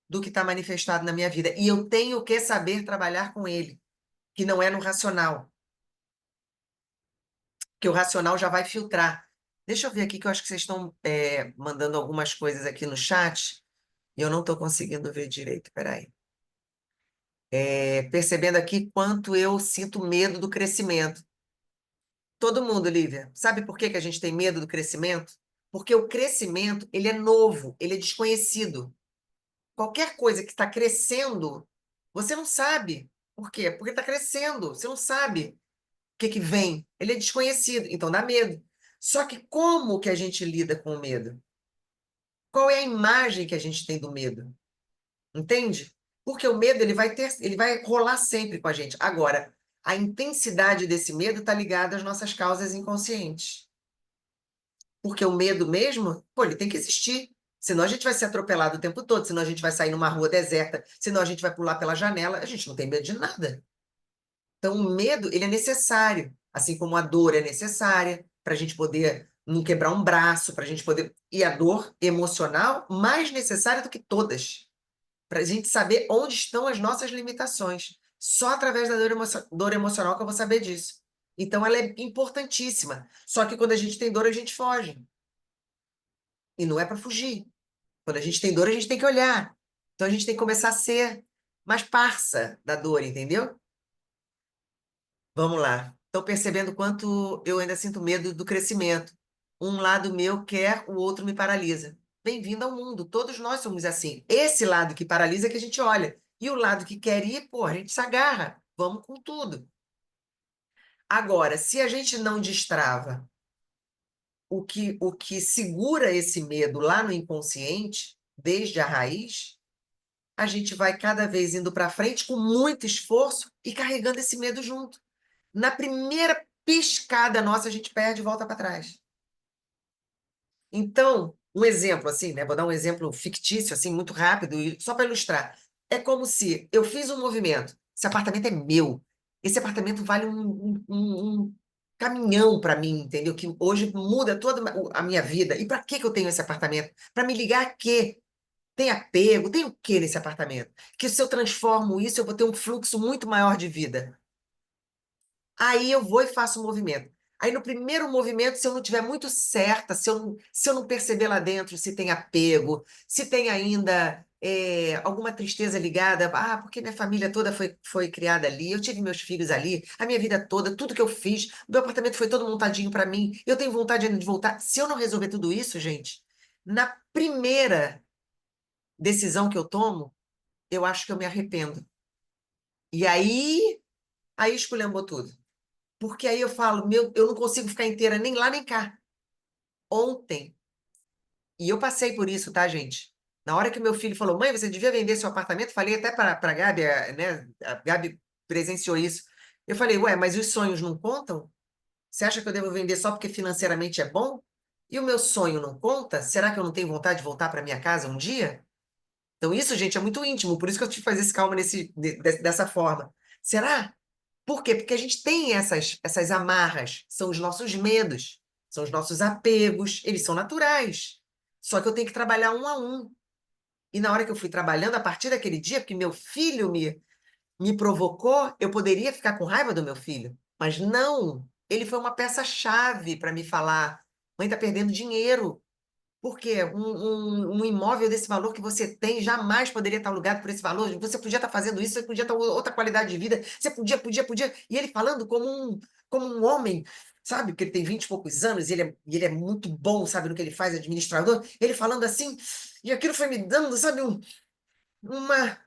do que está manifestado na minha vida. E eu tenho que saber trabalhar com ele, que não é no racional, que o racional já vai filtrar. Deixa eu ver aqui, que eu acho que vocês estão mandando algumas coisas aqui no chat e eu não estou conseguindo ver direito. Peraí. Percebendo aqui quanto eu sinto medo do crescimento. Todo mundo, Lívia, sabe por que que a gente tem medo do crescimento? Porque o crescimento, ele é novo, ele é desconhecido. Qualquer coisa que está crescendo, você não sabe. Por quê? Porque está crescendo, você não sabe que vem. Ele é desconhecido, então dá medo. Só que como que a gente lida com o medo? Qual é a imagem que a gente tem do medo? Entende? Porque o medo ele vai rolar sempre com a gente. Agora, a intensidade desse medo está ligada às nossas causas inconscientes. Porque o medo mesmo, pô, ele tem que existir. Senão a gente vai ser atropelado o tempo todo, senão a gente vai sair numa rua deserta, senão a gente vai pular pela janela. A gente não tem medo de nada. Então, o medo, ele é necessário, assim como a dor é necessária para a gente poder não quebrar um braço, para a gente poder. E a dor emocional, mais necessária do que todas, para a gente saber onde estão as nossas limitações. Só através da dor emocional que eu vou saber disso. Então, ela é importantíssima. Só que quando a gente tem dor, a gente foge. E não é para fugir. Quando a gente tem dor, a gente tem que olhar. Então, a gente tem que começar a ser mais parça da dor, entendeu? Vamos lá. Estou percebendo quanto eu ainda sinto medo do crescimento. Um lado meu quer, o outro me paralisa. Bem-vindo ao mundo. Todos nós somos assim. Esse lado que paralisa é que a gente olha. E o lado que quer ir, pô, a gente se agarra. Vamos com tudo. Agora, se a gente não destrava o que segura esse medo lá no inconsciente, desde a raiz, a gente vai cada vez indo para frente com muito esforço e carregando esse medo junto. Na primeira piscada nossa, a gente perde e volta para trás. Então, um exemplo assim, né? Vou dar um exemplo fictício, assim, muito rápido, e só para ilustrar. É como se eu fiz um movimento. Esse apartamento é meu. Esse apartamento vale um caminhão para mim, entendeu? Que hoje muda toda a minha vida. E para que eu tenho esse apartamento? Para me ligar a quê? Tem apego? Tem o quê nesse apartamento? Que se eu transformo isso, eu vou ter um fluxo muito maior de vida. Aí eu vou e faço o movimento. Aí no primeiro movimento, se eu não tiver muito certa, se eu não perceber lá dentro se tem apego, se tem ainda alguma tristeza ligada, porque minha família toda foi criada ali, eu tive meus filhos ali, a minha vida toda, tudo que eu fiz, meu apartamento foi todo montadinho para mim, eu tenho vontade ainda de voltar. Se eu não resolver tudo isso, gente, na primeira decisão que eu tomo, eu acho que eu me arrependo. E aí esculhambou tudo. Porque aí eu falo, meu, eu não consigo ficar inteira nem lá nem cá. Ontem, e eu passei por isso, tá, gente? Na hora que meu filho falou, mãe, você devia vender seu apartamento, falei até para a Gabi, né? A Gabi presenciou isso. Eu falei, ué, mas os sonhos não contam? Você acha que eu devo vender só porque financeiramente é bom? E o meu sonho não conta? Será que eu não tenho vontade de voltar para minha casa um dia? Então, isso, gente, é muito íntimo, por isso que eu te fazer esse calma dessa forma. Será? Por quê? Porque a gente tem essas amarras, são os nossos medos, são os nossos apegos, eles são naturais. Só que eu tenho que trabalhar um a um. E na hora que eu fui trabalhando, a partir daquele dia, porque meu filho me provocou, eu poderia ficar com raiva do meu filho. Mas não, ele foi uma peça-chave para me falar: mãe, tá perdendo dinheiro. Por quê? Um imóvel desse valor que você tem jamais poderia estar alugado por esse valor. Você podia estar fazendo isso, você podia estar outra qualidade de vida. Você podia. E ele falando como um homem, sabe? Porque ele tem 20 e poucos anos e ele é muito bom, sabe, no que ele faz, administrador. Ele falando assim, e aquilo foi me dando, sabe, uma,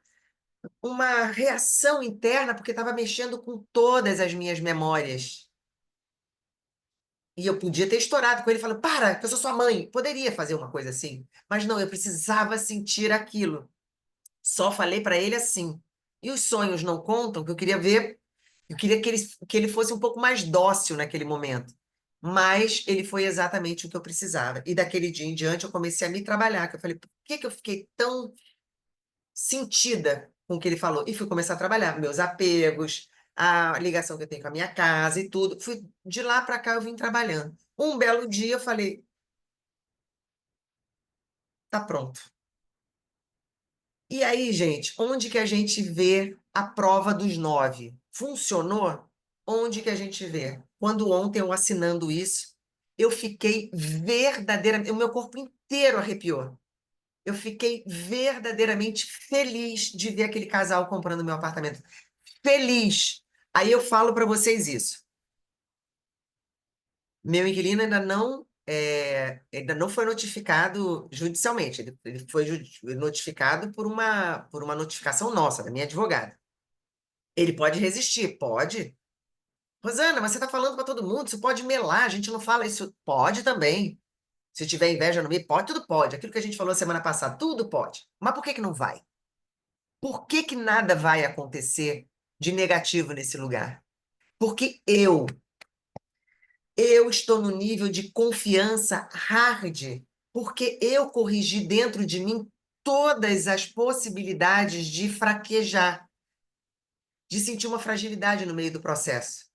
uma reação interna, porque estava mexendo com todas as minhas memórias. E eu podia ter estourado com ele, falando: para, que eu sou sua mãe. Poderia fazer uma coisa assim. Mas não, eu precisava sentir aquilo. Só falei para ele assim. E os sonhos não contam, que eu queria ver, eu queria que ele fosse um pouco mais dócil naquele momento. Mas ele foi exatamente o que eu precisava. E daquele dia em diante eu comecei a me trabalhar, que eu falei: por que que eu fiquei tão sentida com o que ele falou? E fui começar a trabalhar meus apegos, a ligação que eu tenho com a minha casa e tudo. Fui de lá para cá eu vim trabalhando. Um belo dia eu falei: tá pronto. E aí, gente, onde que a gente vê a prova dos 9? Funcionou? Onde que a gente vê? Quando ontem eu assinando isso, eu fiquei verdadeiramente, o meu corpo inteiro arrepiou. Eu fiquei verdadeiramente feliz de ver aquele casal comprando meu apartamento. Feliz. Aí eu falo para vocês isso. Meu inquilino ainda não foi notificado judicialmente. Ele foi notificado por uma notificação nossa, da minha advogada. Ele pode resistir? Pode. Rosana, mas você está falando para todo mundo, isso pode melar, a gente não fala isso. Pode também. Se tiver inveja no meio, pode, tudo pode. Aquilo que a gente falou semana passada, tudo pode. Mas por que que não vai? Por que que nada vai acontecer de negativo nesse lugar? Porque eu estou no nível de confiança hard, porque eu corrigi dentro de mim todas as possibilidades de fraquejar, de sentir uma fragilidade no meio do processo.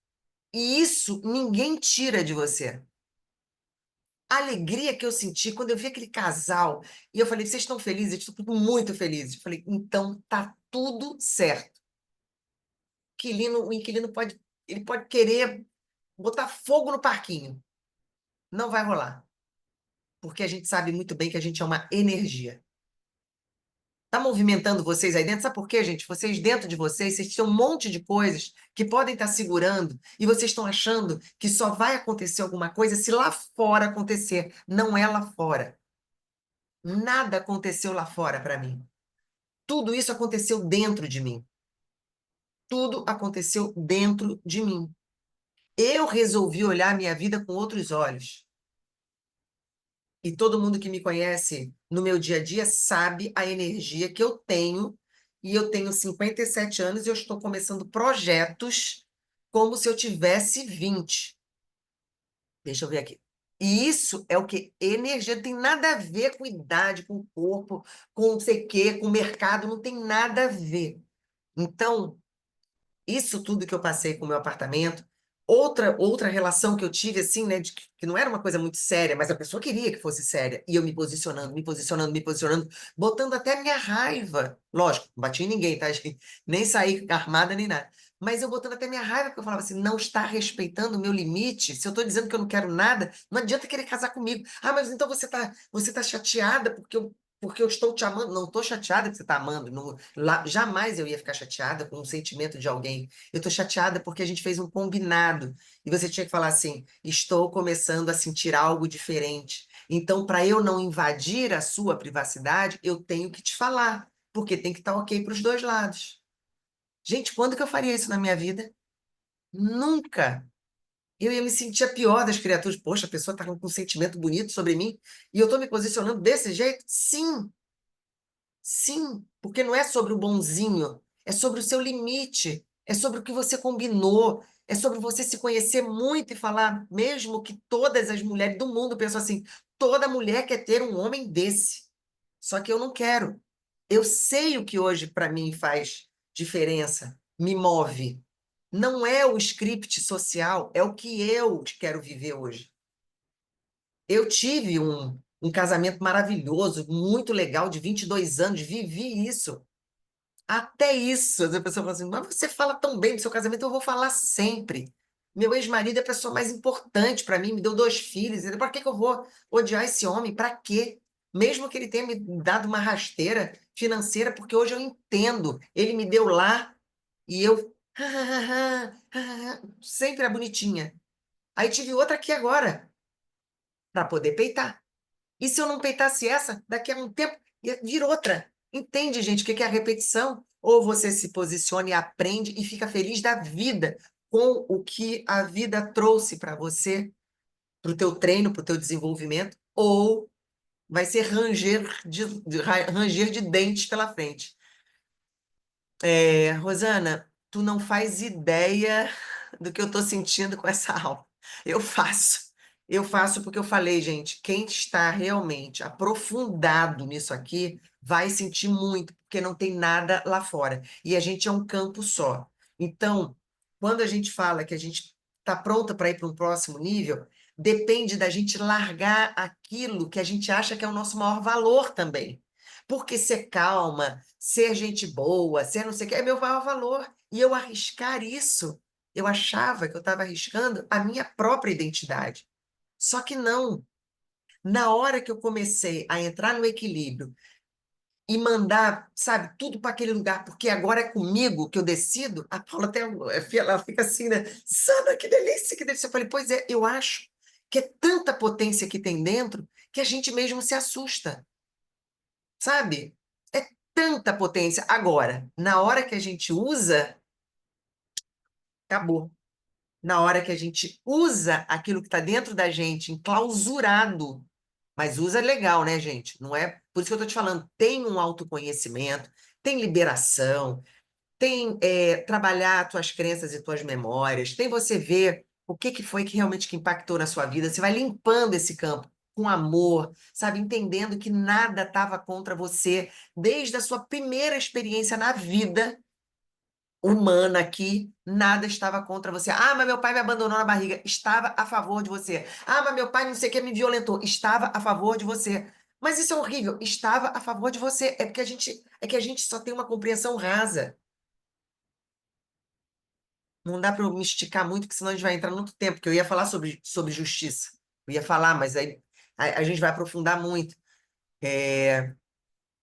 E isso ninguém tira de você. A alegria que eu senti quando eu vi aquele casal, e eu falei: vocês estão felizes? Eu estou muito feliz. Eu falei: então tá tudo certo. O inquilino ele pode querer botar fogo no parquinho. Não vai rolar. Porque a gente sabe muito bem que a gente é uma energia. Tá movimentando vocês aí dentro? Sabe por quê, gente? Vocês dentro de vocês têm um monte de coisas que podem estar segurando e vocês estão achando que só vai acontecer alguma coisa se lá fora acontecer. Não é lá fora. Nada aconteceu lá fora para mim. Tudo isso aconteceu dentro de mim. Tudo aconteceu dentro de mim. Eu resolvi olhar a minha vida com outros olhos. E todo mundo que me conhece no meu dia a dia sabe a energia que eu tenho. E eu tenho 57 anos e eu estou começando projetos como se eu tivesse 20. Deixa eu ver aqui. E isso é o que? Energia. Não tem nada a ver com idade, com corpo, com não sei o quê, com mercado. Não tem nada a ver. Então, isso tudo que eu passei com o meu apartamento, outra relação que eu tive, assim, né, que não era uma coisa muito séria, mas a pessoa queria que fosse séria, e eu me posicionando, me posicionando, me posicionando, botando até minha raiva. Lógico, não bati em ninguém, tá, gente? Nem saí armada, nem nada. Mas eu botando até minha raiva, porque eu falava assim: não está respeitando o meu limite. Se eu estou dizendo que eu não quero nada, não adianta querer casar comigo. Ah, mas então você tá chateada porque eu estou te amando. Não estou chateada que você está amando. Jamais eu ia ficar chateada com um sentimento de alguém. Eu estou chateada porque a gente fez um combinado. E você tinha que falar assim: estou começando a sentir algo diferente. Então, para eu não invadir a sua privacidade, eu tenho que te falar. Porque tem que estar ok para os dois lados. Gente, quando que eu faria isso na minha vida? Nunca. Eu ia me sentir a pior das criaturas. Poxa, a pessoa está com um sentimento bonito sobre mim e eu estou me posicionando desse jeito? Sim, sim, porque não é sobre o bonzinho, é sobre o seu limite, é sobre o que você combinou, é sobre você se conhecer muito e falar, mesmo que todas as mulheres do mundo pensam assim, toda mulher quer ter um homem desse. Só que eu não quero. Eu sei o que hoje para mim faz diferença, me move. Não é o script social, é o que eu quero viver hoje. Eu tive um casamento maravilhoso, muito legal, de 22 anos, vivi isso. Até isso, a pessoa fala assim, mas você fala tão bem do seu casamento, eu vou falar sempre. Meu ex-marido é a pessoa mais importante para mim, me deu 2 filhos. Para que que eu vou odiar esse homem? Para quê? Mesmo que ele tenha me dado uma rasteira financeira, porque hoje eu entendo. Ele me deu lá e eu sempre a bonitinha. Aí tive outra aqui agora, para poder peitar. E se eu não peitasse essa, daqui a um tempo ia vir outra. Entende, gente, o que que é a repetição? Ou você se posiciona e aprende e fica feliz da vida com o que a vida trouxe para você, para o teu treino, para o teu desenvolvimento, ou vai ser ranger de dentes pela frente. Rosana, tu não faz ideia do que eu estou sentindo com essa aula. Eu faço. Eu faço porque eu falei, gente, quem está realmente aprofundado nisso aqui vai sentir muito, porque não tem nada lá fora. E a gente é um campo só. Então, quando a gente fala que a gente está pronta para ir para um próximo nível, depende da gente largar aquilo que a gente acha que é o nosso maior valor também. Porque ser calma, ser gente boa, ser não sei o que, é meu maior valor. E eu arriscar isso, eu achava que eu estava arriscando a minha própria identidade. Só que não. Na hora que eu comecei a entrar no equilíbrio e mandar, sabe, tudo para aquele lugar, porque agora é comigo que eu decido, a Paula até ela fica assim, né? Sana, que delícia, que delícia. Eu falei, pois é, eu acho que é tanta potência que tem dentro que a gente mesmo se assusta, sabe? É tanta potência. Agora, na hora que a gente usa, acabou. Na hora que a gente usa aquilo que está dentro da gente, enclausurado, mas usa legal, né, gente? Não é. Por isso que eu estou te falando, tem um autoconhecimento, tem liberação, tem trabalhar tuas crenças e tuas memórias, tem você ver o que foi que realmente que impactou na sua vida. Você vai limpando esse campo com amor, sabe? Entendendo que nada estava contra você desde a sua primeira experiência na vida humana aqui, nada estava contra você. Ah, mas meu pai me abandonou na barriga. Estava a favor de você. Ah, mas meu pai não sei o que me violentou. Estava a favor de você. Mas isso é horrível. Estava a favor de você. É porque que a gente só tem uma compreensão rasa. Não dá para eu me esticar muito, porque senão a gente vai entrar muito tempo, porque eu ia falar sobre justiça. Eu ia falar, mas aí a gente vai aprofundar muito.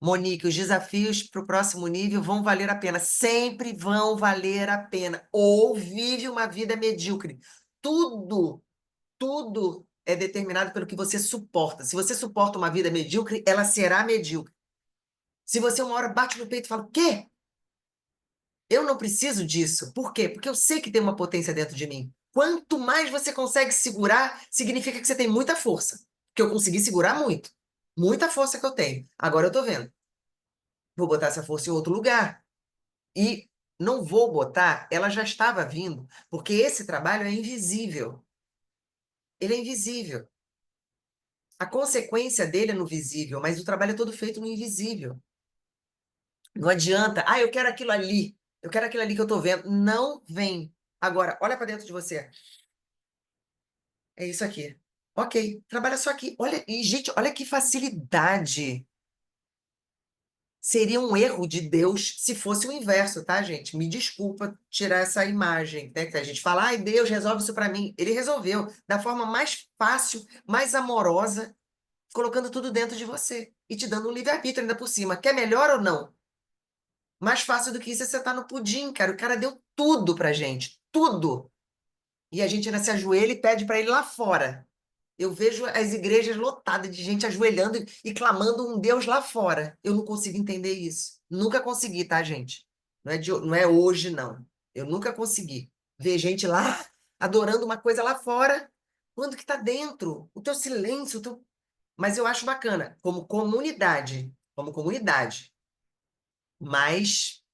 Monique, os desafios para o próximo nível vão valer a pena, sempre vão valer a pena. Ou vive uma vida medíocre. Tudo, tudo é determinado pelo que você suporta. Se você suporta uma vida medíocre, ela será medíocre. Se você uma hora bate no peito e fala, o quê? Eu não preciso disso. Por quê? Porque eu sei que tem uma potência dentro de mim. Quanto mais você consegue segurar, significa que você tem muita força. Que eu consegui segurar muito. Muita força que eu tenho. Agora eu tô vendo. Vou botar essa força em outro lugar. E não vou botar, ela já estava vindo, porque esse trabalho é invisível. Ele é invisível. A consequência dele é no visível, mas o trabalho é todo feito no invisível. Não adianta, eu quero aquilo ali, eu quero aquilo ali que eu estou vendo. Não vem. Agora, olha para dentro de você. É isso aqui. Ok, trabalha só aqui. Olha, e gente, olha que facilidade. Seria um erro de Deus se fosse o inverso, tá, gente? Me desculpa tirar essa imagem, né? Que a gente fala, ai, Deus resolve isso para mim. Ele resolveu da forma mais fácil, mais amorosa, colocando tudo dentro de você e te dando um livre-arbítrio ainda por cima. Quer melhor ou não? Mais fácil do que isso é você tá no pudim, cara. O cara deu tudo pra gente, tudo. E a gente ainda se ajoelha e pede para ele lá fora. Eu vejo as igrejas lotadas de gente ajoelhando e clamando um Deus lá fora. Eu não consigo entender isso. Nunca consegui, tá, gente? não é hoje, não. Eu nunca consegui ver gente lá adorando uma coisa lá fora, quando que tá dentro, o teu silêncio, mas eu acho bacana, como comunidade, mas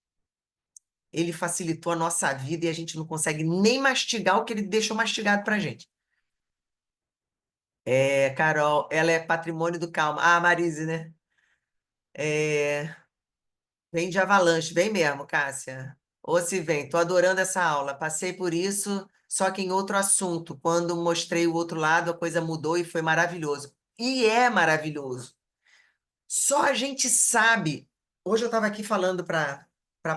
ele facilitou a nossa vida e a gente não consegue nem mastigar o que ele deixou mastigado pra gente. É, Carol, ela é patrimônio do Calma. Ah, Marise, né? É, vem de Avalanche, vem mesmo, Cássia. Ou se vem, tô adorando essa aula. Passei por isso, só que em outro assunto. Quando mostrei o outro lado, a coisa mudou e foi maravilhoso. E é maravilhoso. Só a gente sabe. Hoje eu estava aqui falando para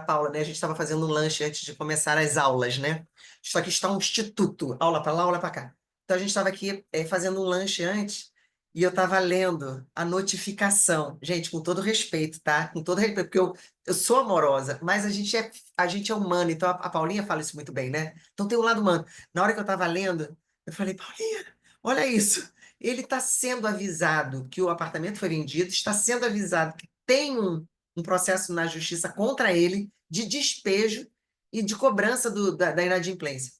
Paula, né? A gente estava fazendo um lanche antes de começar as aulas, né? Só que está um instituto, aula para lá, aula para cá. Então a gente estava aqui fazendo um lanche antes e eu estava lendo a notificação. Gente, com todo respeito, tá? Com todo respeito, porque eu sou amorosa, mas a gente é humano. Então a Paulinha fala isso muito bem, né? Então tem um lado humano. Na hora que eu estava lendo, eu falei, Paulinha, olha isso. Ele está sendo avisado que o apartamento foi vendido, está sendo avisado que tem um processo na justiça contra ele de despejo e de cobrança da inadimplência.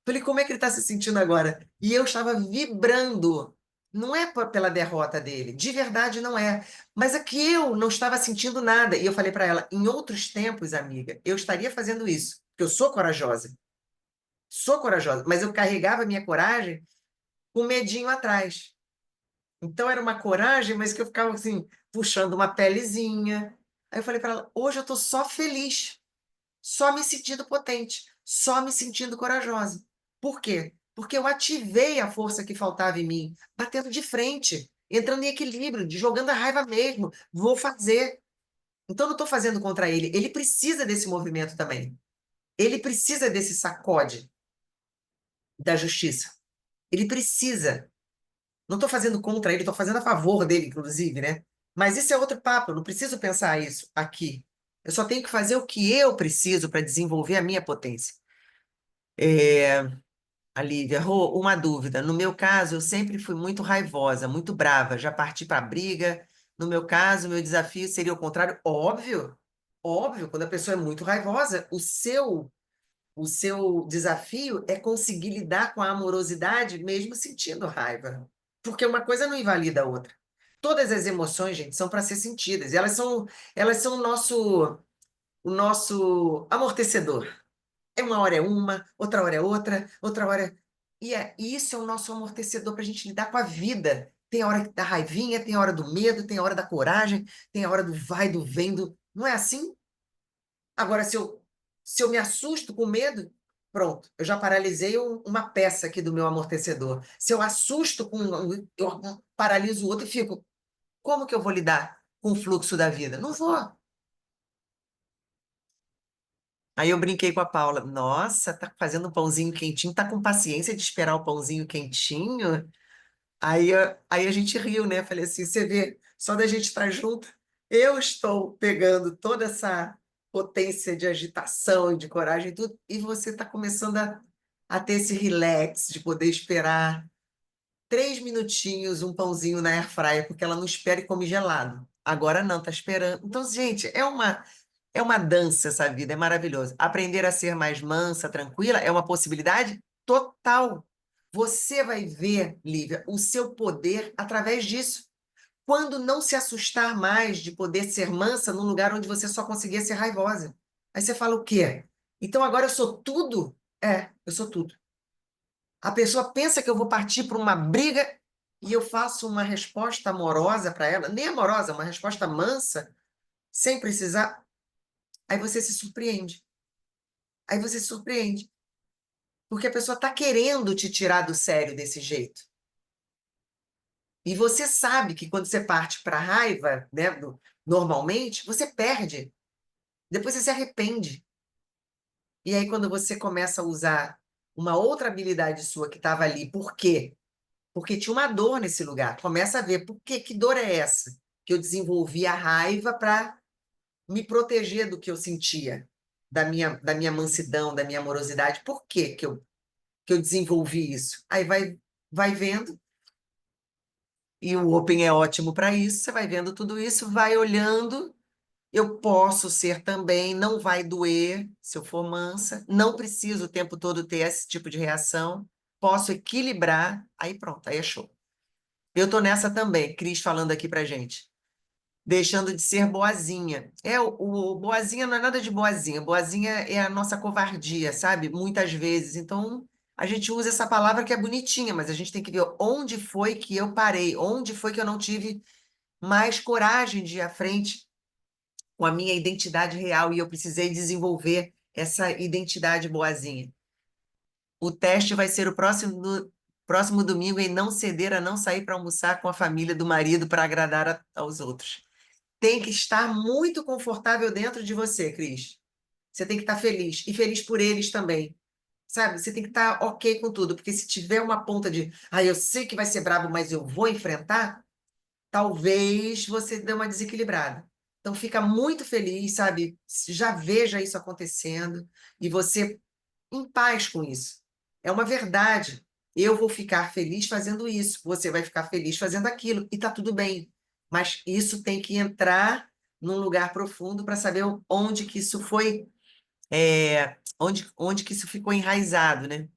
Falei, como é que ele está se sentindo agora? E eu estava vibrando. Não é pela derrota dele, de verdade não é. Mas é que eu não estava sentindo nada. E eu falei para ela, em outros tempos, amiga, eu estaria fazendo isso, porque eu sou corajosa, mas eu carregava a minha coragem com medinho atrás. Então era uma coragem, mas que eu ficava assim, puxando uma pelezinha. Aí eu falei para ela: hoje eu tô só feliz, só me sentindo potente, só me sentindo corajosa. Por quê? Porque eu ativei a força que faltava em mim, batendo de frente, entrando em equilíbrio, jogando a raiva mesmo. Vou fazer. Então eu não estou fazendo contra ele. Ele precisa desse movimento também. Ele precisa desse sacode da justiça. Ele precisa. Não estou fazendo contra ele, estou fazendo a favor dele, inclusive, né? Mas isso é outro papo, eu não preciso pensar isso aqui. Eu só tenho que fazer o que eu preciso para desenvolver a minha potência. É, a Lívia, Rô, uma dúvida. No meu caso, eu sempre fui muito raivosa, muito brava, já parti para briga. No meu caso, meu desafio seria o contrário. Óbvio, óbvio, quando a pessoa é muito raivosa, o seu desafio é conseguir lidar com a amorosidade mesmo sentindo raiva. Porque uma coisa não invalida a outra. Todas as emoções, gente, são para ser sentidas. E elas são o nosso amortecedor. É uma, outra hora é outra, outra hora. Isso é o nosso amortecedor para a gente lidar com a vida. Tem a hora da raivinha, tem a hora do medo, tem a hora da coragem, tem a hora do vai, do vem, Não é assim? Agora, se eu me assusto com medo, pronto, eu já paralisei uma peça aqui do meu amortecedor. Se eu assusto eu paraliso o outro e fico, como que eu vou lidar com o fluxo da vida? Não vou. Aí eu brinquei com a Paula, nossa, tá fazendo um pãozinho quentinho, tá com paciência de esperar o pãozinho quentinho? Aí a gente riu, né? Falei assim, você vê, só da gente estar junto, eu estou pegando toda essa potência de agitação e de coragem e tudo, e você está começando a ter esse relax de poder esperar 3 minutinhos um pãozinho na airfryer, porque ela não espera e come gelado. Agora não, tá esperando. Então, gente, é uma dança essa vida, é maravilhoso. Aprender a ser mais mansa, tranquila, é uma possibilidade total. Você vai ver, Lívia, o seu poder através disso. Quando não se assustar mais de poder ser mansa num lugar onde você só conseguia ser raivosa. Aí você fala o quê? Então agora eu sou tudo? É, eu sou tudo. A pessoa pensa que eu vou partir para uma briga e eu faço uma resposta amorosa para ela, nem amorosa, uma resposta mansa, sem precisar. Aí você se surpreende. Aí você se surpreende. Porque a pessoa está querendo te tirar do sério desse jeito. E você sabe que quando você parte para a raiva, né, normalmente, você perde. Depois você se arrepende. E aí, quando você começa a usar uma outra habilidade sua que estava ali, por quê? Porque tinha uma dor nesse lugar. Começa a ver, por quê? Que dor é essa? Que eu desenvolvi a raiva para me proteger do que eu sentia, da minha mansidão, da minha amorosidade. Por quê que eu desenvolvi isso? Aí vai vendo, e o Open é ótimo para isso. Você vai vendo tudo isso, vai olhando Eu posso ser também, não vai doer se eu for mansa, não preciso o tempo todo ter esse tipo de reação, posso equilibrar, aí pronto, aí é show. Eu tô nessa também, Cris falando aqui pra gente. Deixando de ser boazinha. O boazinha não é nada de boazinha. Boazinha é a nossa covardia, sabe? Muitas vezes. Então, a gente usa essa palavra que é bonitinha, mas a gente tem que ver onde foi que eu parei, onde foi que eu não tive mais coragem de ir à frente com a minha identidade real e eu precisei desenvolver essa identidade boazinha. O teste vai ser o próximo domingo em não ceder a não sair para almoçar com a família do marido para agradar aos outros. Tem que estar muito confortável dentro de você, Cris. Você tem que estar feliz e feliz por eles também. Sabe? Você tem que estar ok com tudo, porque se tiver uma ponta de, eu sei que vai ser brabo, mas eu vou enfrentar, talvez você dê uma desequilibrada. Então fica muito feliz, sabe? Já veja isso acontecendo e você em paz com isso. É uma verdade. Eu vou ficar feliz fazendo isso, você vai ficar feliz fazendo aquilo, e tá tudo bem. Mas isso tem que entrar num lugar profundo para saber onde que isso foi, onde que isso ficou enraizado, né?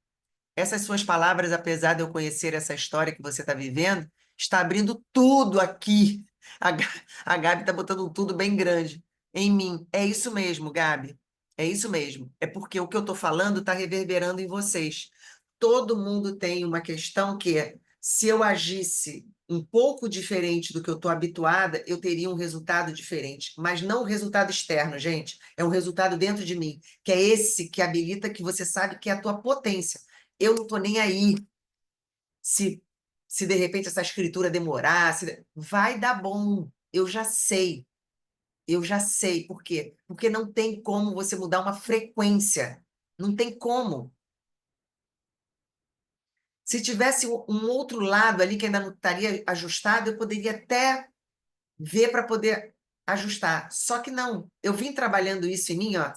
Essas suas palavras, apesar de eu conhecer essa história que você está vivendo, está abrindo tudo aqui. A Gabi está botando um tudo bem grande em mim. É isso mesmo, Gabi. É isso mesmo. É porque o que eu estou falando está reverberando em vocês. Todo mundo tem uma questão que é, se eu agisse um pouco diferente do que eu estou habituada, eu teria um resultado diferente. Mas não um resultado externo, gente. É um resultado dentro de mim, que é esse que habilita, que você sabe que é a tua potência. Eu não estou nem aí se, se de repente essa escritura demorar, vai dar bom. Eu já sei. Eu já sei. Por quê? Porque não tem como você mudar uma frequência. Não tem como. Se tivesse um outro lado ali que ainda não estaria ajustado, eu poderia até ver para poder ajustar. Só que não. Eu vim trabalhando isso em mim, ó.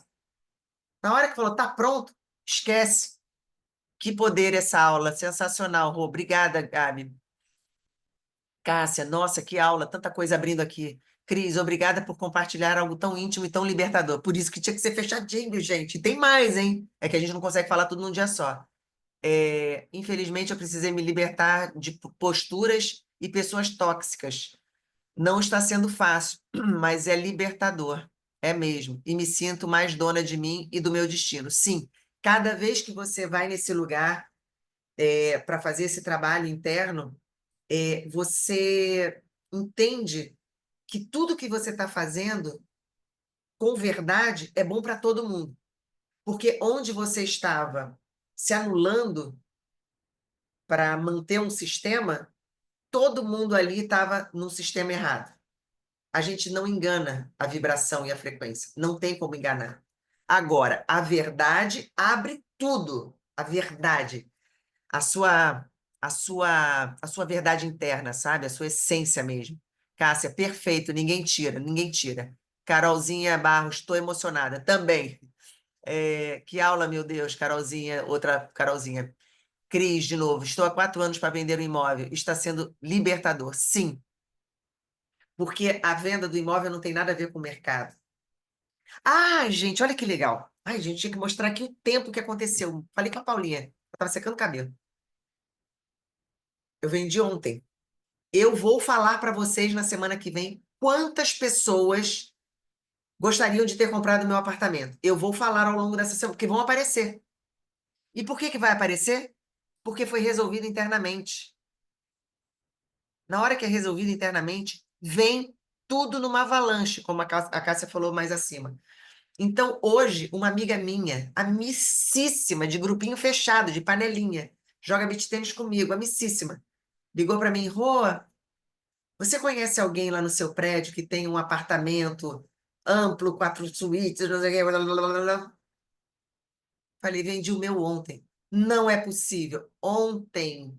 Na hora que falou, tá pronto, esquece. Que poder essa aula, sensacional, Rô. Obrigada, Gabi. Cássia, nossa, que aula, tanta coisa abrindo aqui. Cris, obrigada por compartilhar algo tão íntimo e tão libertador. Por isso que tinha que ser fechadinho, gente. E tem mais, hein? É que a gente não consegue falar tudo num dia só. Infelizmente, eu precisei me libertar de posturas e pessoas tóxicas. Não está sendo fácil, mas é libertador. É mesmo. E me sinto mais dona de mim e do meu destino. Sim, cada vez que você vai nesse lugar, para fazer esse trabalho interno, você entende que tudo que você está fazendo, com verdade, é bom para todo mundo. Porque onde você estava se anulando para manter um sistema, todo mundo ali estava num sistema errado. A gente não engana a vibração e a frequência. Não tem como enganar. Agora, a verdade abre tudo. A verdade. a sua, a sua verdade interna, sabe? A sua essência mesmo. Cássia, perfeito, ninguém tira, ninguém tira. Carolzinha Barros, estou emocionada também. Que aula, meu Deus, Carolzinha, outra Carolzinha. Cris, de novo, estou há 4 anos para vender um imóvel. Está sendo libertador, sim, porque a venda do imóvel não tem nada a ver com o mercado. Ah, gente, olha que legal. Ai, gente, tinha que mostrar aqui o tempo que aconteceu. Falei com a Paulinha, eu estava secando o cabelo. Eu vendi ontem. Eu vou falar para vocês na semana que vem quantas pessoas gostariam de ter comprado meu apartamento. Eu vou falar ao longo dessa semana, porque vão aparecer. E por que que vai aparecer? Porque foi resolvido internamente. Na hora que é resolvido internamente, vem tudo numa avalanche, como a Cássia falou mais acima. Então, hoje, uma amiga minha, amicíssima, de grupinho fechado, de panelinha, joga beach tênis comigo, amicíssima, ligou para mim, Rô, você conhece alguém lá no seu prédio que tem um apartamento amplo, 4 suítes, não sei o quê, blá, blá, blá, blá, blá? Falei, vendi o meu ontem. Não é possível. Ontem.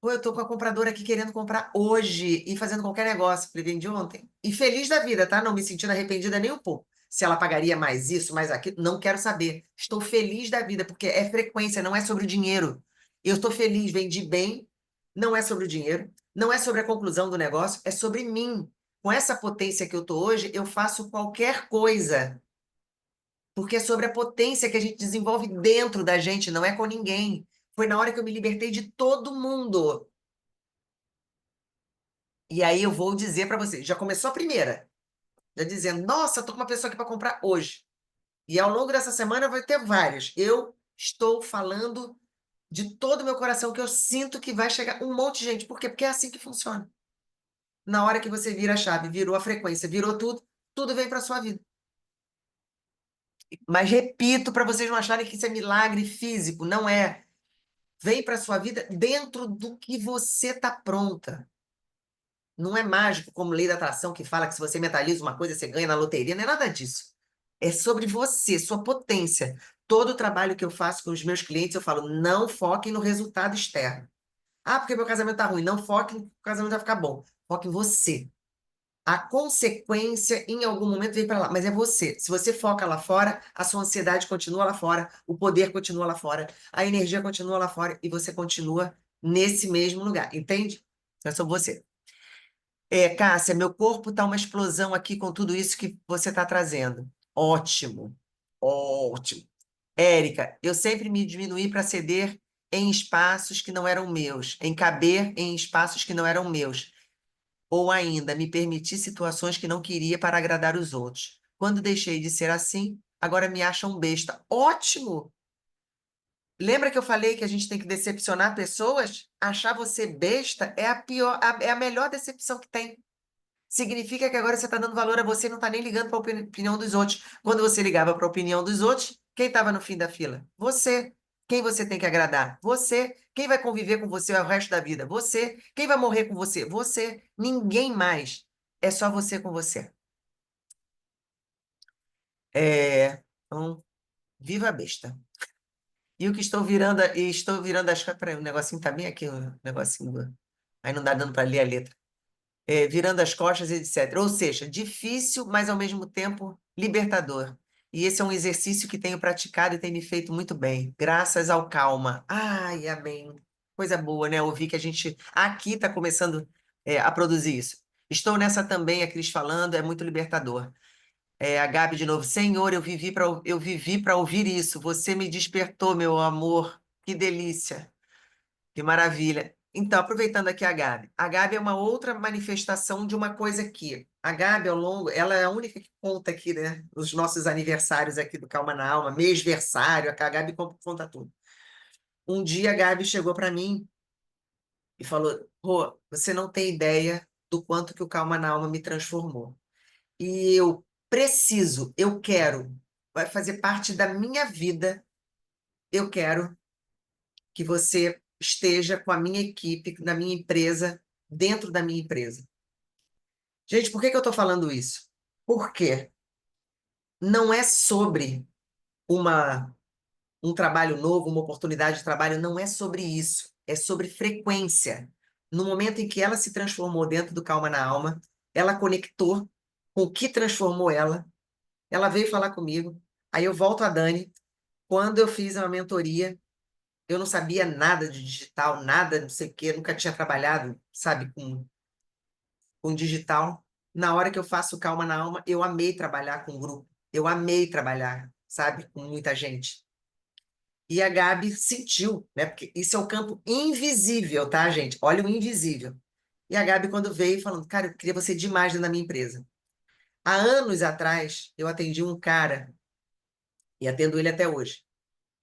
Pô, eu tô com a compradora aqui querendo comprar hoje e fazendo qualquer negócio. Falei, vendi ontem. E feliz da vida, tá? Não me sentindo arrependida nem um pouco. Se ela pagaria mais isso, mais aquilo, não quero saber. Estou feliz da vida, porque é frequência, não é sobre o dinheiro. Eu estou feliz, vendi bem, não é sobre o dinheiro, não é sobre a conclusão do negócio, é sobre mim. com essa potência que eu tô hoje, eu faço qualquer coisa. Porque é sobre a potência que a gente desenvolve dentro da gente, não é com ninguém. Foi na hora que eu me libertei de todo mundo. E aí eu vou dizer para você, já começou a primeira, já dizendo, nossa, tô com uma pessoa aqui para comprar hoje. E ao longo dessa semana vai ter várias. Eu estou falando de todo o meu coração que eu sinto que vai chegar um monte de gente. Por quê? Porque é assim que funciona. Na hora que você vira a chave, virou a frequência, virou tudo, tudo vem para sua vida. Mas repito para vocês não acharem que isso é milagre físico, não é. Vem para sua vida dentro do que você está pronta. Não é mágico como lei da atração que fala que se você mentaliza uma coisa, você ganha na loteria, não é nada disso. É sobre você, sua potência. Todo o trabalho que eu faço com os meus clientes, eu falo, não foquem no resultado externo. Ah, porque meu casamento tá ruim. Não foque no que o casamento vai ficar bom. Foque em você. A consequência, em algum momento, vem para lá, mas é você. Se você foca lá fora, a sua ansiedade continua lá fora, o poder continua lá fora, a energia continua lá fora e você continua nesse mesmo lugar, entende? É sobre você. Cássia, meu corpo tá uma explosão aqui com tudo isso que você está trazendo. Ótimo, ótimo. Érica, eu sempre me diminuí para ceder em espaços que não eram meus, em caber em espaços que não eram meus. Ou ainda, me permitir situações que não queria para agradar os outros. Quando deixei de ser assim, agora me acham besta. Ótimo! Lembra que eu falei que a gente tem que decepcionar pessoas? Achar você besta é a pior, é a melhor decepção que tem. Significa que agora você está dando valor a você e não está nem ligando para a opinião dos outros. Quando você ligava para a opinião dos outros, quem estava no fim da fila? Você. Quem você tem que agradar? Você. Quem vai conviver com você o resto da vida? Você. Quem vai morrer com você? Você. Ninguém mais. É só você com você. Então, viva a besta. E o que estou virando as... Peraí, o negocinho tá bem aqui, o negocinho. Aí não dá dando para ler a letra. Virando as costas, etc. Ou seja, difícil, mas ao mesmo tempo libertador. E esse é um exercício que tenho praticado e tem me feito muito bem, graças ao calma. Ai, amém. Coisa boa, né? Ouvir que a gente aqui está começando, a produzir isso. Estou nessa também, a Cris falando, é muito libertador. A Gabi de novo, Senhor, eu vivi para ouvir isso. Você me despertou, meu amor. Que delícia. Que maravilha. Então, aproveitando aqui a Gabi é uma outra manifestação de uma coisa aqui. A Gabi, ao longo, ela é a única que conta aqui, né? Os nossos aniversários aqui do Calma na Alma, mêsversário, a Gabi conta tudo. Um dia a Gabi chegou para mim e falou: Rô, você não tem ideia do quanto que o Calma na Alma me transformou. E eu preciso, eu quero, vai fazer parte da minha vida, eu quero que você esteja com a minha equipe, na minha empresa, dentro da minha empresa. Gente, por que que eu estou falando isso? Porque não é sobre uma, um trabalho novo, uma oportunidade de trabalho, não é sobre isso. É sobre frequência. No momento em que ela se transformou dentro do Calma na Alma, ela conectou com o que transformou ela, ela veio falar comigo, aí eu volto a Dani, quando eu fiz uma mentoria, eu não sabia nada de digital, nada, não sei o quê, nunca tinha trabalhado, sabe, com digital. Na hora que eu faço Calma na Alma, eu amei trabalhar com grupo, eu amei trabalhar, sabe, com muita gente. E a Gabi sentiu, né, porque isso é o campo invisível, tá, gente? Olha o invisível. E a Gabi, quando veio, falando, cara, eu queria você demais dentro da minha empresa. Há anos atrás, eu atendi um cara, e atendo ele até hoje,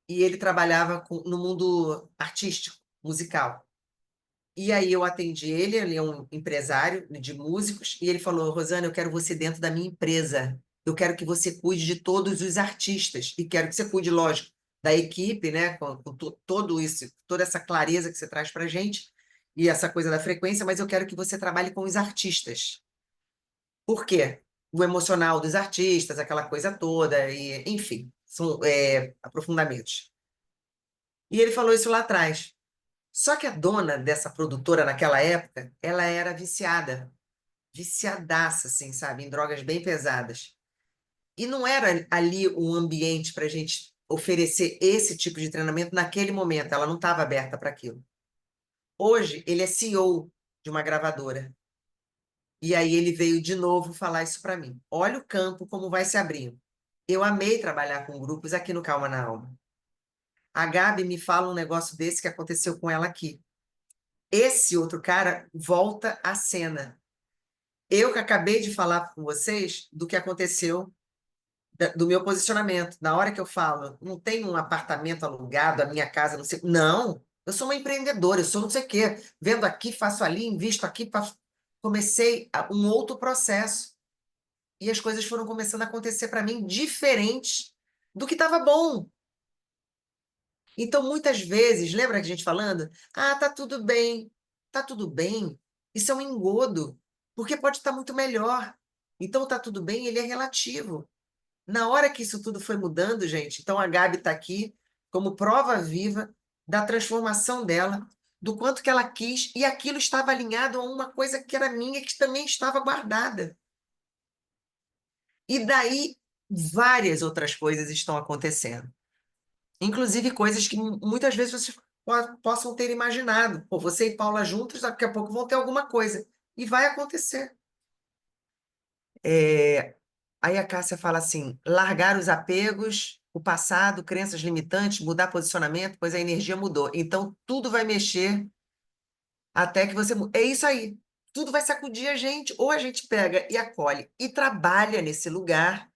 e ele trabalhava no mundo artístico, musical. E aí eu atendi ele, ele é um empresário de músicos, e ele falou, Rosana, eu quero você dentro da minha empresa. Eu quero que você cuide de todos os artistas. E quero que você cuide, lógico, da equipe, né? Com todo isso, toda essa clareza que você traz para a gente, e essa coisa da frequência, mas eu quero que você trabalhe com os artistas. Por quê? O emocional dos artistas, aquela coisa toda, e, enfim, são aprofundamentos. E ele falou isso lá atrás. Só que a dona dessa produtora naquela época, ela era viciada, viciadaça, assim, sabe, em drogas bem pesadas. E não era ali um ambiente para a gente oferecer esse tipo de treinamento naquele momento, ela não estava aberta para aquilo. Hoje, ele é CEO de uma gravadora. E aí ele veio de novo falar isso para mim. Olha o campo como vai se abrindo. Eu amei trabalhar com grupos aqui no Calma na Alma. A Gabi me fala um negócio desse que aconteceu com ela aqui. Esse outro cara volta à cena. Eu que acabei de falar com vocês do que aconteceu do meu posicionamento. Na hora que eu falo, não tem um apartamento alugado, a minha casa, não sei. Não, eu sou uma empreendedora, eu sou não sei o quê. Vendo aqui, faço ali, invisto aqui. Comecei um outro processo. E as coisas foram começando a acontecer para mim diferentes do que estava bom. Então, muitas vezes, lembra que a gente falando? Ah, tá tudo bem. Tá tudo bem. Isso é um engodo, porque pode estar muito melhor. Então, tá tudo bem, ele é relativo. Na hora que isso tudo foi mudando, gente, então a Gabi está aqui como prova viva da transformação dela, do quanto que ela quis, e aquilo estava alinhado a uma coisa que era minha, que também estava guardada. E daí várias outras coisas estão acontecendo. Inclusive coisas que muitas vezes vocês possam ter imaginado. Pô, você e Paula juntos, daqui a pouco vão ter alguma coisa. E vai acontecer. Aí a Cássia fala assim: largar os apegos, o passado, crenças limitantes, mudar posicionamento, pois a energia mudou. Então tudo vai mexer até que você. É isso aí. Tudo vai sacudir a gente. Ou a gente pega e acolhe e trabalha nesse lugar.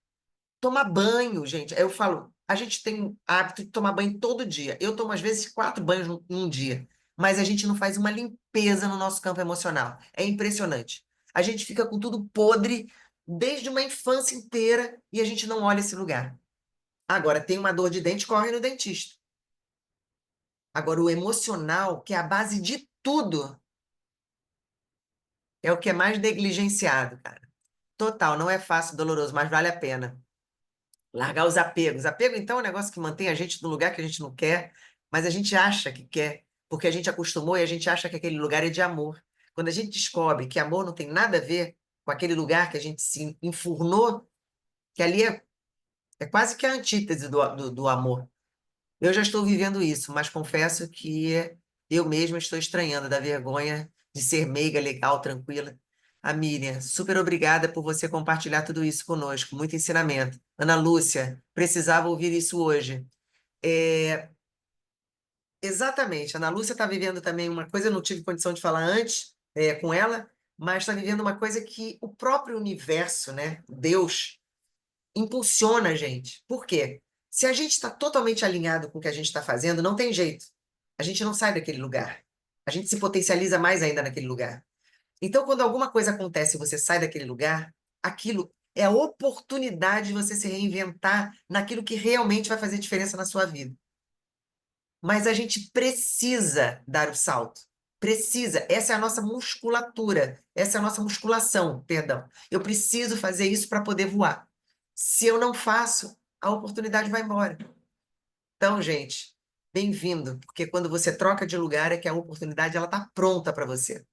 Tomar banho, gente. Eu falo, a gente tem hábito de tomar banho todo dia. Eu tomo, às vezes, 4 banhos num dia. Mas a gente não faz uma limpeza no nosso campo emocional. É impressionante. A gente fica com tudo podre desde uma infância inteira e a gente não olha esse lugar. Agora, tem uma dor de dente, corre no dentista. Agora, o emocional, que é a base de tudo, é o que é mais negligenciado, cara. Total, não é fácil, doloroso, mas vale a pena. Largar os apegos. Apego, então, é um negócio que mantém a gente no lugar que a gente não quer, mas a gente acha que quer, porque a gente acostumou e a gente acha que aquele lugar é de amor. Quando a gente descobre que amor não tem nada a ver com aquele lugar que a gente se enfurnou, que ali é quase que a antítese do amor. Eu já estou vivendo isso, mas confesso que eu mesma estou estranhando da vergonha de ser meiga, legal, tranquila. A Miriam, super obrigada por você compartilhar tudo isso conosco. Muito ensinamento. Ana Lúcia, precisava ouvir isso hoje. É, exatamente. A Ana Lúcia está vivendo também uma coisa, eu não tive condição de falar antes, com ela, mas está vivendo uma coisa que o próprio universo, né, Deus, impulsiona a gente. Por quê? Se a gente está totalmente alinhado com o que a gente está fazendo, não tem jeito. A gente não sai daquele lugar. A gente se potencializa mais ainda naquele lugar. Então, quando alguma coisa acontece e você sai daquele lugar, aquilo é a oportunidade de você se reinventar naquilo que realmente vai fazer diferença na sua vida. Mas a gente precisa dar o salto. Precisa. Essa é a nossa musculatura. Essa é a nossa musculação, perdão. Eu preciso fazer isso para poder voar. Se eu não faço, a oportunidade vai embora. Então, gente, bem-vindo, porque quando você troca de lugar é que a oportunidade ela está pronta para você.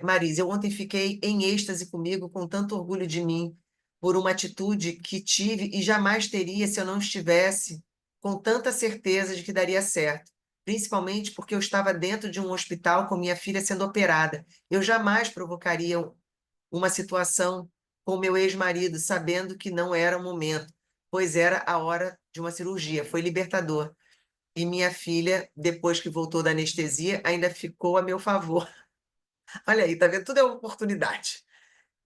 Marisa, eu ontem fiquei em êxtase comigo, com tanto orgulho de mim, por uma atitude que tive e jamais teria se eu não estivesse com tanta certeza de que daria certo. Principalmente porque eu estava dentro de um hospital com minha filha sendo operada. Eu jamais provocaria uma situação com meu ex-marido, sabendo que não era o momento, pois era a hora de uma cirurgia. Foi libertador. E minha filha, depois que voltou da anestesia, ainda ficou a meu favor. Olha aí, tá vendo? Tudo é uma oportunidade.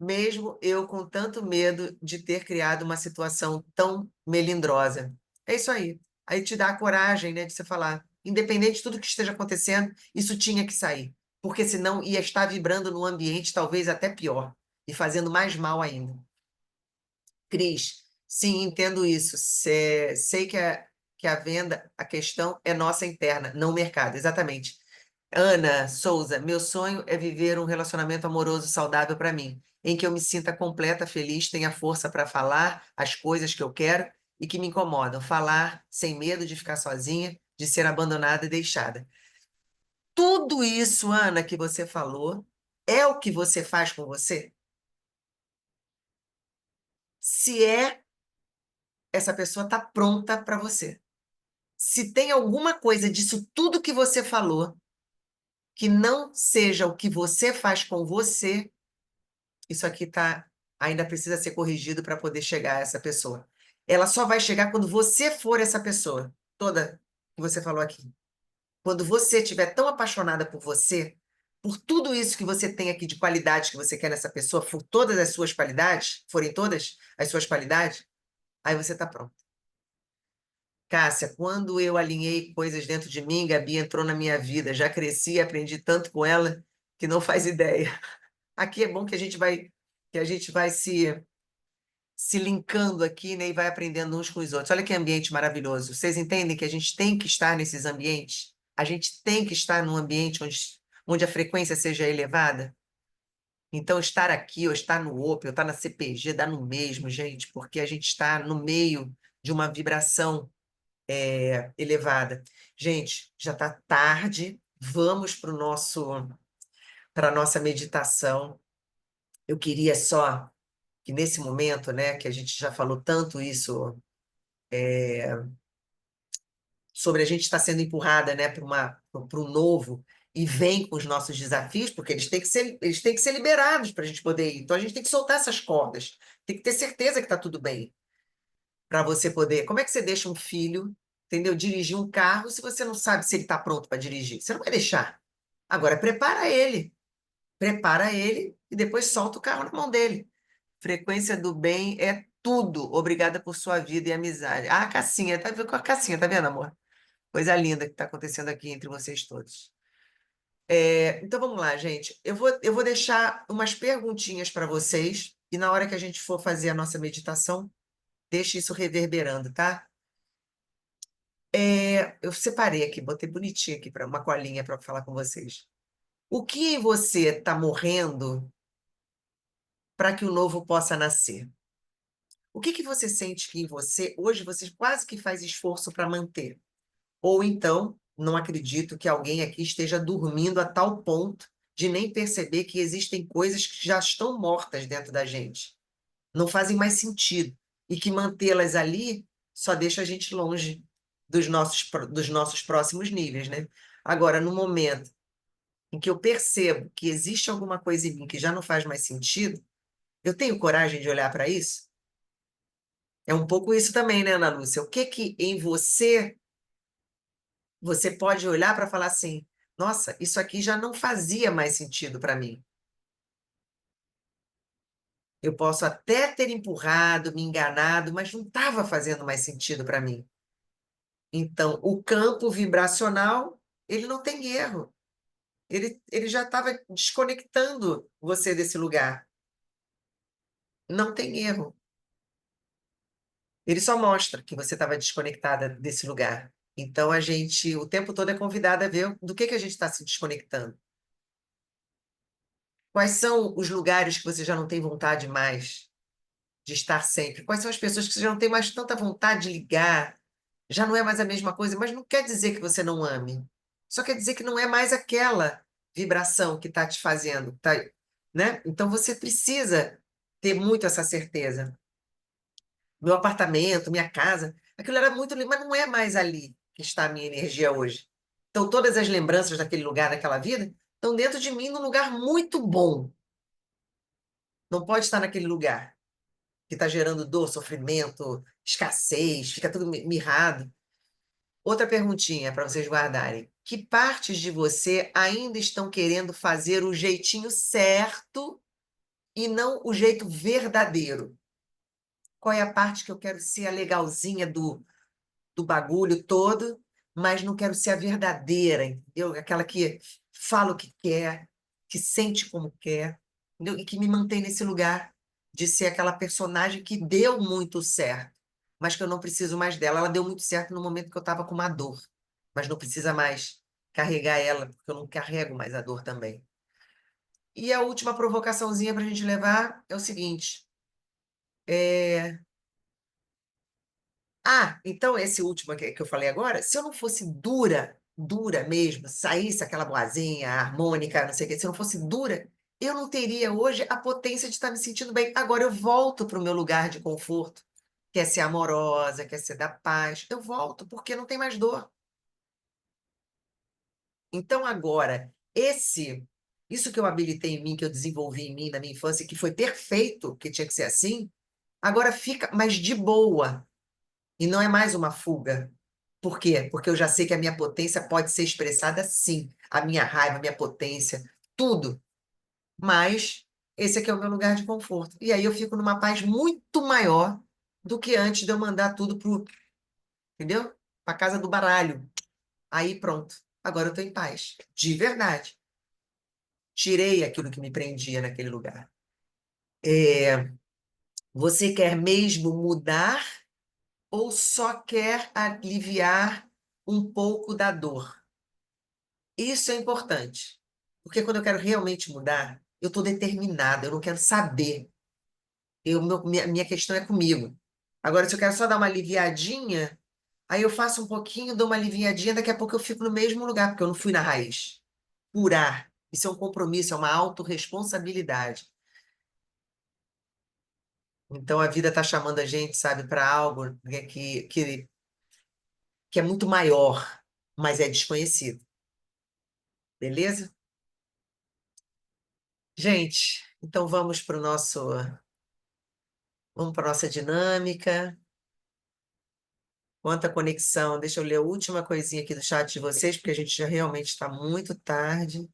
Mesmo eu com tanto medo de ter criado uma situação tão melindrosa. É isso aí. Aí te dá a coragem, né, de você falar, independente de tudo que esteja acontecendo, isso tinha que sair. Porque senão ia estar vibrando num ambiente talvez até pior e fazendo mais mal ainda. Cris, sim, entendo isso. Sei que a venda, a questão é nossa interna, não o mercado. Exatamente. Ana Souza, meu sonho é viver um relacionamento amoroso saudável para mim, em que eu me sinta completa, feliz, tenha força para falar as coisas que eu quero e que me incomodam. Falar sem medo de ficar sozinha, de ser abandonada e deixada. Tudo isso, Ana, que você falou, é o que você faz com você? Se é, essa pessoa está pronta para você. Se tem alguma coisa disso tudo que você falou, que não seja o que você faz com você, isso aqui ainda precisa ser corrigido para poder chegar a essa pessoa. Ela só vai chegar quando você for essa pessoa, toda que você falou aqui. Quando você estiver tão apaixonada por você, por tudo isso que você tem aqui de qualidade que você quer nessa pessoa, por todas as suas qualidades, forem todas as suas qualidades, aí você está pronto. Cássia, quando eu alinhei coisas dentro de mim, Gabi entrou na minha vida, já cresci e aprendi tanto com ela que não faz ideia. Aqui é bom que a gente vai se linkando aqui, né, e vai aprendendo uns com os outros. Olha que ambiente maravilhoso. Vocês entendem que a gente tem que estar nesses ambientes? A gente tem que estar num ambiente onde a frequência seja elevada? Então, estar aqui, ou estar no OP, ou estar na CPG, dá no mesmo, gente, porque a gente está no meio de uma vibração elevada. Gente, já está tarde, vamos para a nossa meditação. Eu queria só que nesse momento, né, que a gente já falou tanto isso, sobre a gente estar sendo empurrada, né, para um novo, e vem com os nossos desafios, porque eles têm que ser liberados para a gente poder ir. Então a gente tem que soltar essas cordas, tem que ter certeza que está tudo bem para você poder. Como é que você deixa um filho, entendeu, dirigir um carro se você não sabe se ele está pronto para dirigir? Você não vai deixar. Agora prepara ele e depois solta o carro na mão dele. Frequência do bem é tudo. Obrigada por sua vida e amizade. Ah, a Cassinha, tá vendo com a Cassinha, tá vendo, amor? Coisa linda que está acontecendo aqui entre vocês todos. Então vamos lá, gente. Eu vou deixar umas perguntinhas para vocês e na hora que a gente for fazer a nossa meditação, deixe isso reverberando, tá? Eu separei aqui, botei bonitinho aqui para uma colinha para falar com vocês. O que em você está morrendo para que o novo possa nascer? O que que você sente que em você hoje você quase que faz esforço para manter? Ou então, não acredito que alguém aqui esteja dormindo a tal ponto de nem perceber que existem coisas que já estão mortas dentro da gente, não fazem mais sentido, e que mantê-las ali só deixa a gente longe dos nossos próximos níveis, né? Agora, no momento em que eu percebo que existe alguma coisa em mim que já não faz mais sentido, eu tenho coragem de olhar para isso? É um pouco isso também, né, Ana Lúcia? O que que em você pode olhar para falar assim: nossa, isso aqui já não fazia mais sentido para mim. Eu posso até ter empurrado, me enganado, mas não estava fazendo mais sentido para mim. Então, o campo vibracional, ele não tem erro. Ele já estava desconectando você desse lugar. Não tem erro. Ele só mostra que você estava desconectada desse lugar. Então, a gente, o tempo todo, é convidada a ver do que a gente está se desconectando. Quais são os lugares que você já não tem vontade mais de estar sempre? Quais são as pessoas que você já não tem mais tanta vontade de ligar? Já não é mais a mesma coisa, mas não quer dizer que você não ame. Só quer dizer que não é mais aquela vibração que está te fazendo, tá, né? Então você precisa ter muito essa certeza. Meu apartamento, minha casa, aquilo era muito lindo, mas não é mais ali que está a minha energia hoje. Então todas as lembranças daquele lugar, daquela vida, estão dentro de mim num lugar muito bom. Não pode estar naquele lugar que está gerando dor, sofrimento, escassez, fica tudo mirrado. Outra perguntinha para vocês guardarem. Que partes de você ainda estão querendo fazer o jeitinho certo e não o jeito verdadeiro? Qual é a parte que eu quero ser a legalzinha do bagulho todo, mas não quero ser a verdadeira, entendeu? Aquela que fala o que quer, que sente como quer, entendeu? E que me mantém nesse lugar de ser aquela personagem que deu muito certo, mas que eu não preciso mais dela. Ela deu muito certo no momento que eu estava com uma dor, mas não precisa mais carregar ela, porque eu não carrego mais a dor também. E a última provocaçãozinha para a gente levar é o seguinte: é, então esse último que eu falei agora, se eu não fosse dura, dura mesmo, saísse aquela boazinha, harmônica, não sei o quê, se eu não fosse dura, eu não teria hoje a potência de estar me sentindo bem. Agora eu volto para o meu lugar de conforto, quer ser amorosa, quer ser da paz. Eu volto, porque não tem mais dor. Então agora, esse, isso que eu habilitei em mim, que eu desenvolvi em mim na minha infância, que foi perfeito, que tinha que ser assim, agora fica mais de boa. E não é mais uma fuga. Por quê? Porque eu já sei que a minha potência pode ser expressada sim. A minha raiva, a minha potência, tudo. Mas esse aqui é o meu lugar de conforto. E aí eu fico numa paz muito maior do que antes de eu mandar tudo pro, entendeu? Pra casa do baralho. Aí pronto. Agora eu tô em paz. De verdade. Tirei aquilo que me prendia naquele lugar. É, você quer mesmo mudar ou só quer aliviar um pouco da dor? Isso é importante. Porque quando eu quero realmente mudar, eu estou determinada, eu não quero saber. Minha questão é comigo. Agora, se eu quero só dar uma aliviadinha, aí eu faço um pouquinho, dou uma aliviadinha, daqui a pouco eu fico no mesmo lugar, porque eu não fui na raiz. Curar. Isso é um compromisso, é uma autorresponsabilidade. Então a vida está chamando a gente, sabe, para algo, né, que é muito maior, mas é desconhecido. Beleza? Gente, então vamos para nossa dinâmica. Quanta conexão. Deixa eu ler a última coisinha aqui do chat de vocês, porque a gente já realmente está muito tarde.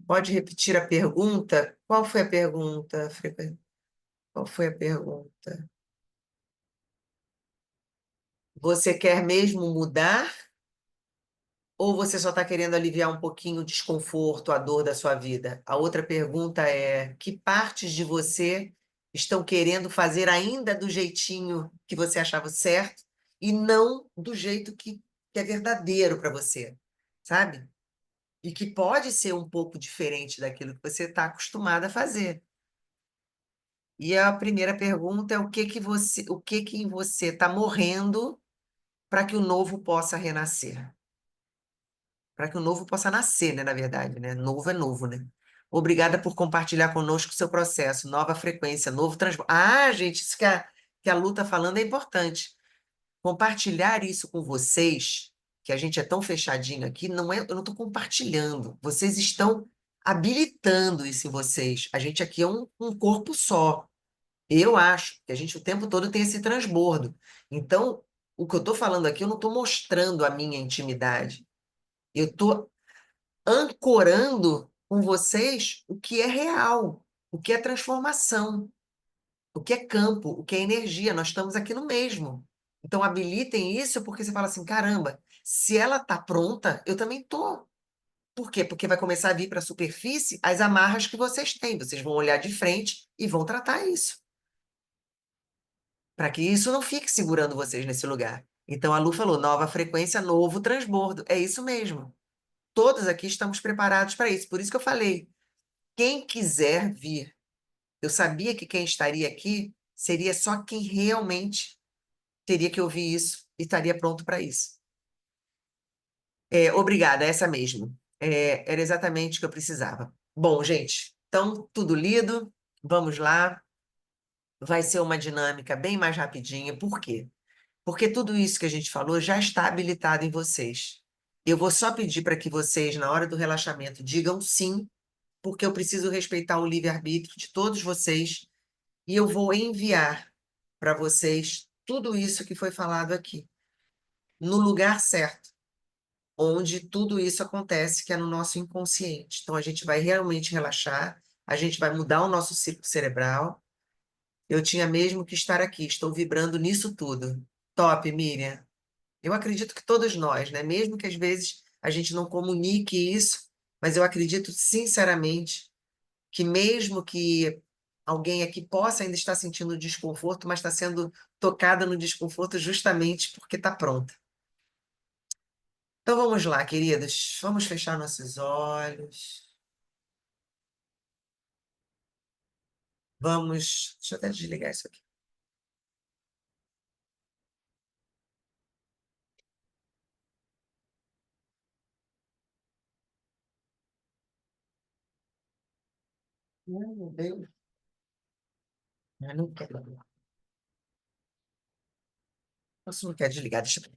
Pode repetir a pergunta? Qual foi a pergunta? Qual foi a pergunta? Você quer mesmo mudar? Ou você só está querendo aliviar um pouquinho o desconforto, a dor da sua vida? A outra pergunta é: que partes de você estão querendo fazer ainda do jeitinho que você achava certo e não do jeito que é verdadeiro para você, sabe? E que pode ser um pouco diferente daquilo que você está acostumado a fazer. E a primeira pergunta é o que que em você está morrendo para que o novo possa renascer? Para que o novo possa nascer, né, na verdade, né? Novo é novo, né? Obrigada por compartilhar conosco o seu processo, nova frequência, novo transporte. Ah, gente, isso que a Lu está falando é importante. Compartilhar isso com vocês, que a gente é tão fechadinho aqui, não é, eu não estou compartilhando. Vocês estão habilitando isso em vocês. A gente aqui é um corpo só. Eu acho que a gente o tempo todo tem esse transbordo. Então, o que eu estou falando aqui, eu não estou mostrando a minha intimidade. Eu estou ancorando com vocês o que é real, o que é transformação, o que é campo, o que é energia. Nós estamos aqui no mesmo. Então, habilitem isso porque você fala assim: caramba, se ela está pronta, eu também estou. Por quê? Porque vai começar a vir para a superfície as amarras que vocês têm. Vocês vão olhar de frente e vão tratar isso, para que isso não fique segurando vocês nesse lugar. Então, a Lu falou: nova frequência, novo transbordo. É isso mesmo. Todos aqui estamos preparados para isso. Por isso que eu falei. Quem quiser vir, eu sabia que quem estaria aqui seria só quem realmente teria que ouvir isso e estaria pronto para isso. Obrigada, essa mesmo. Era exatamente o que eu precisava. Bom, gente, então tudo lido, vamos lá. Vai ser uma dinâmica bem mais rapidinha. Por quê? Porque tudo isso que a gente falou já está habilitado em vocês. Eu vou só pedir para que vocês, na hora do relaxamento, digam sim, porque eu preciso respeitar o livre-arbítrio de todos vocês. E eu vou enviar para vocês tudo isso que foi falado aqui, no lugar certo, onde tudo isso acontece, que é no nosso inconsciente. Então, a gente vai realmente relaxar, a gente vai mudar o nosso ciclo cerebral. Eu tinha mesmo que estar aqui, estou vibrando nisso tudo. Top, Miriam. Eu acredito que todos nós, né? Mesmo que às vezes a gente não comunique isso, mas eu acredito sinceramente que mesmo que alguém aqui possa ainda estar sentindo desconforto, mas está sendo tocada no desconforto justamente porque está pronta. Então vamos lá, queridas, vamos fechar nossos olhos. Vamos. Deixa eu até desligar isso aqui. Meu Deus. Não quero. Você não quer desligar, deixa eu.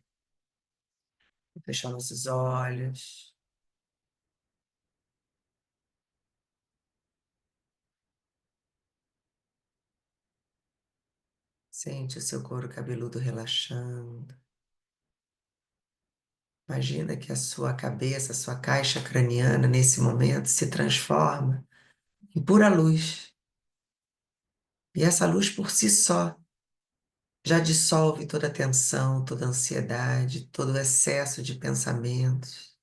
Fechar nossos olhos. Sente o seu couro cabeludo relaxando. Imagina que a sua cabeça, a sua caixa craniana, nesse momento, se transforma em pura luz. E essa luz por si só já dissolve toda a tensão, toda a ansiedade, todo o excesso de pensamentos.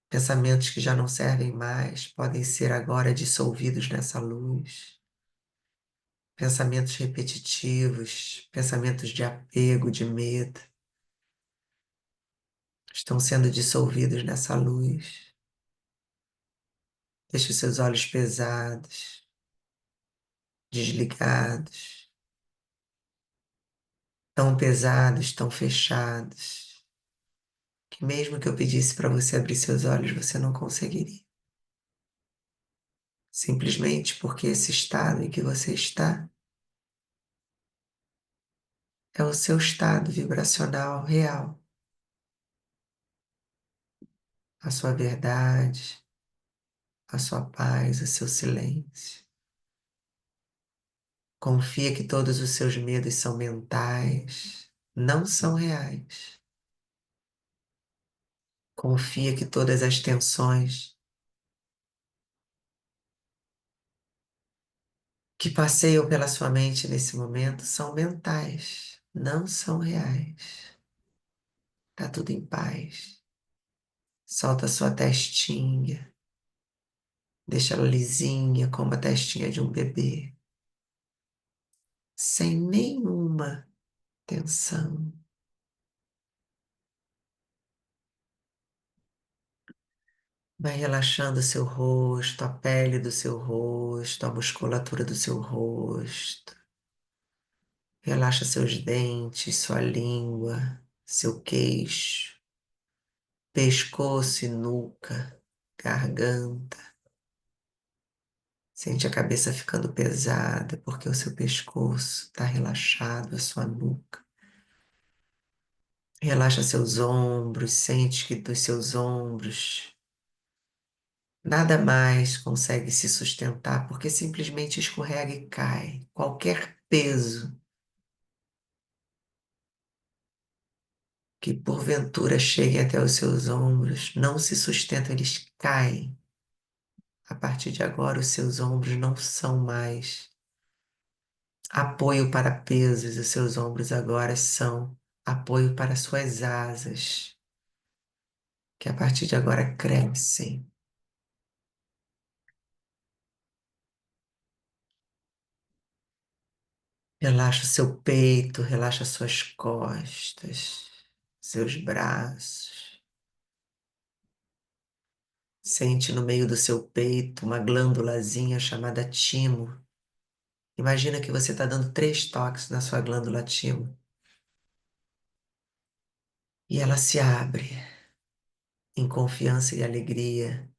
Pensamentos que já não servem mais podem ser agora dissolvidos nessa luz. Pensamentos repetitivos, pensamentos de apego, de medo, estão sendo dissolvidos nessa luz. Deixe os seus olhos pesados, desligados, tão pesados, tão fechados, que mesmo que eu pedisse para você abrir seus olhos, você não conseguiria. Simplesmente porque esse estado em que você está é o seu estado vibracional real, a sua verdade, a sua paz, o seu silêncio. Confia que todos os seus medos são mentais, não são reais. Confia que todas as tensões que passeiam pela sua mente nesse momento são mentais, não são reais. Tá tudo em paz. Solta sua testinha, deixa ela lisinha como a testinha de um bebê, sem nenhuma tensão. Vai relaxando o seu rosto, a pele do seu rosto, a musculatura do seu rosto. Relaxa seus dentes, sua língua, seu queixo, pescoço e nuca, garganta. Sente a cabeça ficando pesada porque o seu pescoço está relaxado, a sua nuca. Relaxa seus ombros, sente que dos seus ombros nada mais consegue se sustentar porque simplesmente escorrega e cai. Qualquer peso que porventura chegue até os seus ombros não se sustenta, eles caem. A partir de agora, os seus ombros não são mais apoio para pesos, os seus ombros agora são apoio para suas asas, que a partir de agora crescem. Relaxa o seu peito, relaxa suas costas, seus braços. Sente no meio do seu peito uma glândulazinha chamada timo. Imagina que você está dando 3 toques na sua glândula timo. E ela se abre em confiança e alegria,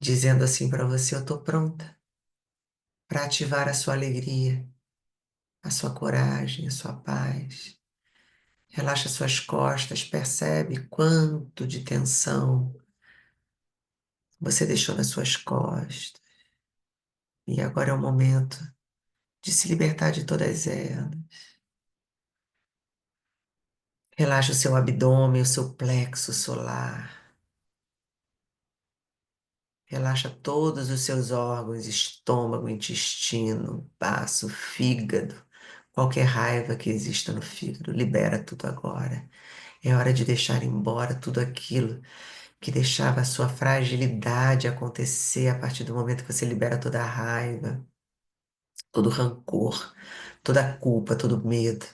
dizendo assim para você: eu estou pronta para ativar a sua alegria, a sua coragem, a sua paz. Relaxa suas costas, percebe quanto de tensão você deixou nas suas costas. E agora é o momento de se libertar de todas elas. Relaxa o seu abdômen, o seu plexo solar. Relaxa todos os seus órgãos, estômago, intestino, baço, fígado. Qualquer raiva que exista no fígado, libera tudo agora. É hora de deixar embora tudo aquilo que deixava a sua fragilidade acontecer a partir do momento que você libera toda a raiva, todo o rancor, toda a culpa, todo o medo.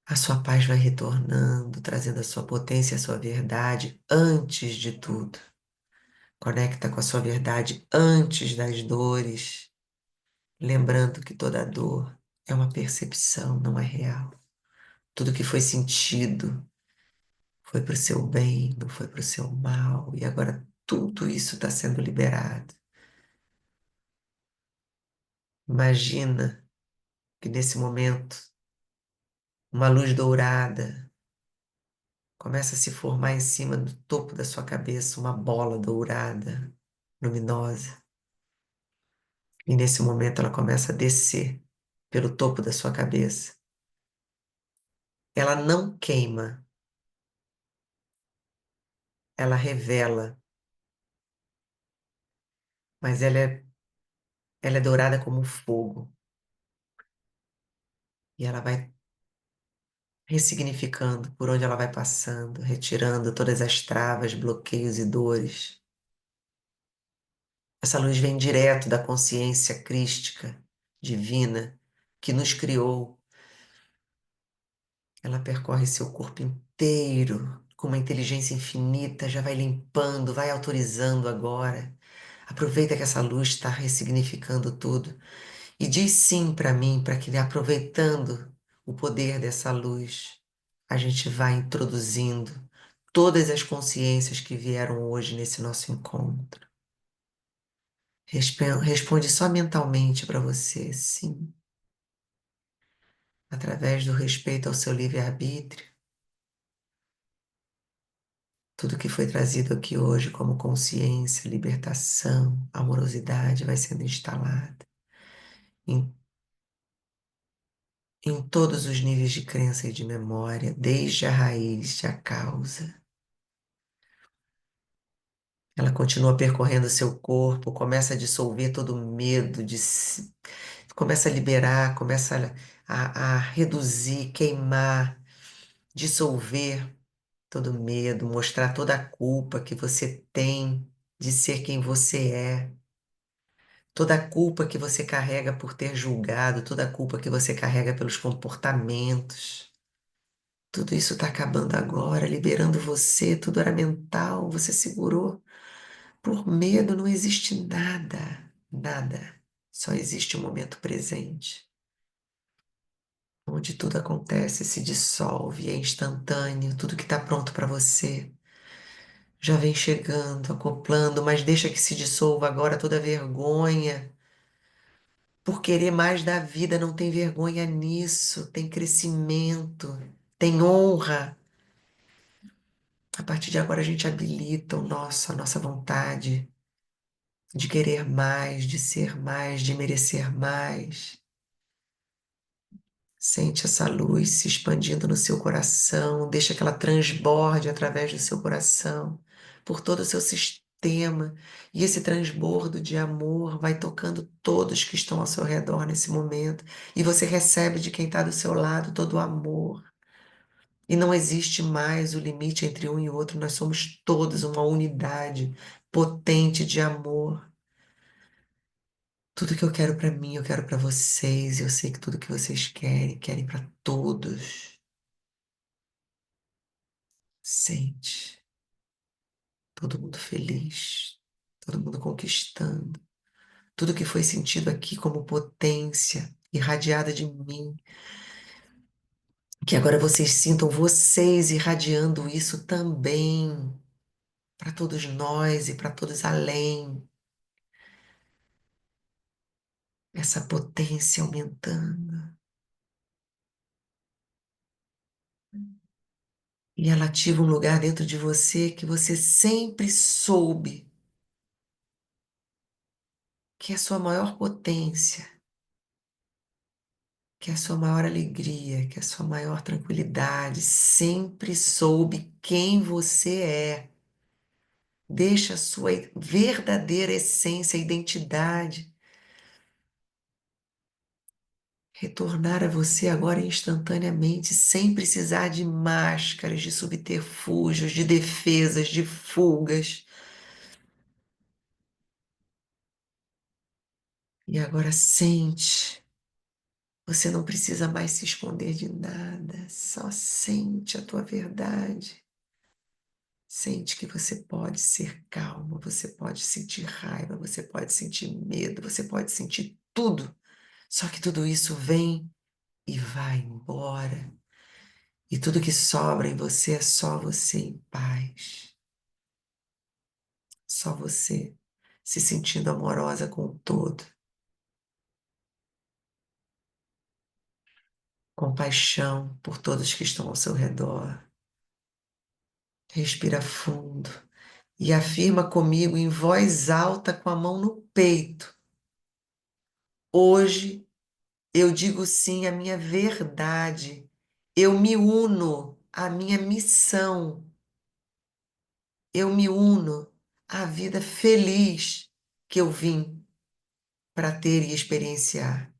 A sua paz vai retornando, trazendo a sua potência, a sua verdade antes de tudo. Conecta com a sua verdade antes das dores, lembrando que toda dor é uma percepção, não é real. Tudo que foi sentido foi para o seu bem, não foi para o seu mal, e agora tudo isso está sendo liberado. Imagina que nesse momento uma luz dourada começa a se formar em cima do topo da sua cabeça, uma bola dourada, luminosa. E nesse momento ela começa a descer pelo topo da sua cabeça. Ela não queima, ela revela, mas ela é dourada como fogo. E ela vai ressignificando por onde ela vai passando, retirando todas as travas, bloqueios e dores. Essa luz vem direto da consciência crística, divina, que nos criou. Ela percorre seu corpo inteiro com uma inteligência infinita, já vai limpando, vai autorizando agora. Aproveita que essa luz está ressignificando tudo e diz sim para mim, para que aproveitando o poder dessa luz, a gente vai introduzindo todas as consciências que vieram hoje nesse nosso encontro. Responde só mentalmente para você, sim, através do respeito ao seu livre-arbítrio. Tudo que foi trazido aqui hoje como consciência, libertação, amorosidade vai sendo instalada em, em todos os níveis de crença e de memória, desde a raiz, a causa. Ela continua percorrendo seu corpo, começa a dissolver todo o medo, começa a liberar, começa a reduzir, queimar, dissolver todo o medo, mostrar toda a culpa que você tem de ser quem você é, toda a culpa que você carrega por ter julgado, toda a culpa que você carrega pelos comportamentos. Tudo isso está acabando agora, liberando você, tudo era mental, você segurou. Por medo não existe nada, nada. Só existe o momento presente, onde tudo acontece, se dissolve, é instantâneo, tudo que está pronto para você já vem chegando, acoplando, mas deixa que se dissolva agora toda a vergonha. Por querer mais da vida, não tem vergonha nisso, tem crescimento, tem honra. A partir de agora a gente habilita a nossa vontade de querer mais, de ser mais, de merecer mais. Sente essa luz se expandindo no seu coração, deixa que ela transborde através do seu coração, por todo o seu sistema. E esse transbordo de amor vai tocando todos que estão ao seu redor nesse momento. E você recebe de quem está do seu lado todo o amor. E não existe mais o limite entre um e outro, nós somos todos uma unidade potente de amor. Tudo que eu quero para mim, eu quero para vocês. Eu sei que tudo que vocês querem, querem para todos. Sente todo mundo feliz, todo mundo conquistando. Tudo que foi sentido aqui como potência irradiada de mim, que agora vocês sintam vocês irradiando isso também para todos nós e para todos além. Essa potência aumentando. E ela ativa um lugar dentro de você que você sempre soube que é a sua maior potência, que é a sua maior alegria, que é a sua maior tranquilidade. Sempre soube quem você é. Deixa a sua verdadeira essência, identidade retornar a você agora instantaneamente, sem precisar de máscaras, de subterfúgios, de defesas, de fugas. E agora sente. Você não precisa mais se esconder de nada, só sente a tua verdade. Sente que você pode ser calmo, você pode sentir raiva, você pode sentir medo, você pode sentir tudo. Só que tudo isso vem e vai embora. E tudo que sobra em você é só você em paz. Só você se sentindo amorosa com o todo, com compaixão por todos que estão ao seu redor. Respira fundo e afirma comigo em voz alta com a mão no peito. Hoje eu digo sim à minha verdade. Eu me uno à minha missão. Eu me uno à vida feliz que eu vim para ter e experienciar.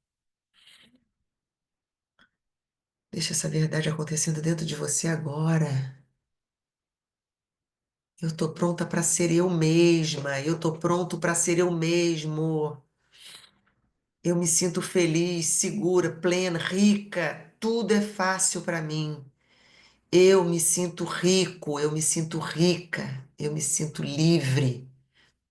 Deixa essa verdade acontecendo dentro de você agora. Eu tô pronta para ser eu mesma. Eu tô pronto para ser eu mesmo. Eu me sinto feliz, segura, plena, rica. Tudo é fácil para mim. Eu me sinto rico, eu me sinto rica, eu me sinto livre.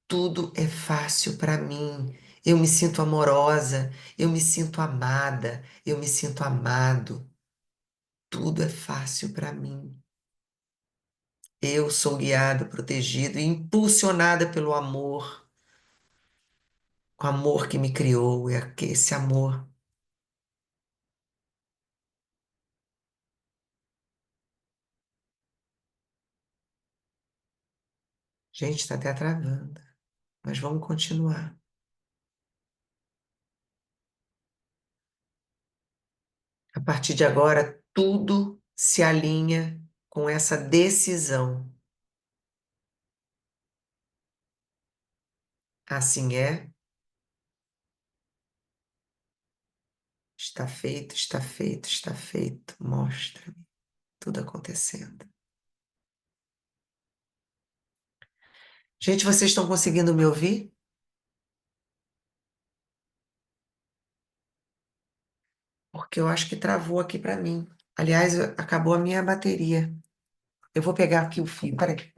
Tudo é fácil para mim. Eu me sinto amorosa, eu me sinto amada, eu me sinto amado. Tudo é fácil para mim. Eu sou guiada, protegida e impulsionada pelo amor, o amor que me criou, esse amor. Gente, está até travando, mas vamos continuar. A partir de agora, tudo se alinha com essa decisão. Assim é, está feito, está feito, está feito. Mostra-me tudo acontecendo. Gente, vocês estão conseguindo me ouvir? Porque eu acho que travou aqui para mim. Aliás, acabou a minha bateria. Eu vou pegar aqui o fio. Peraí.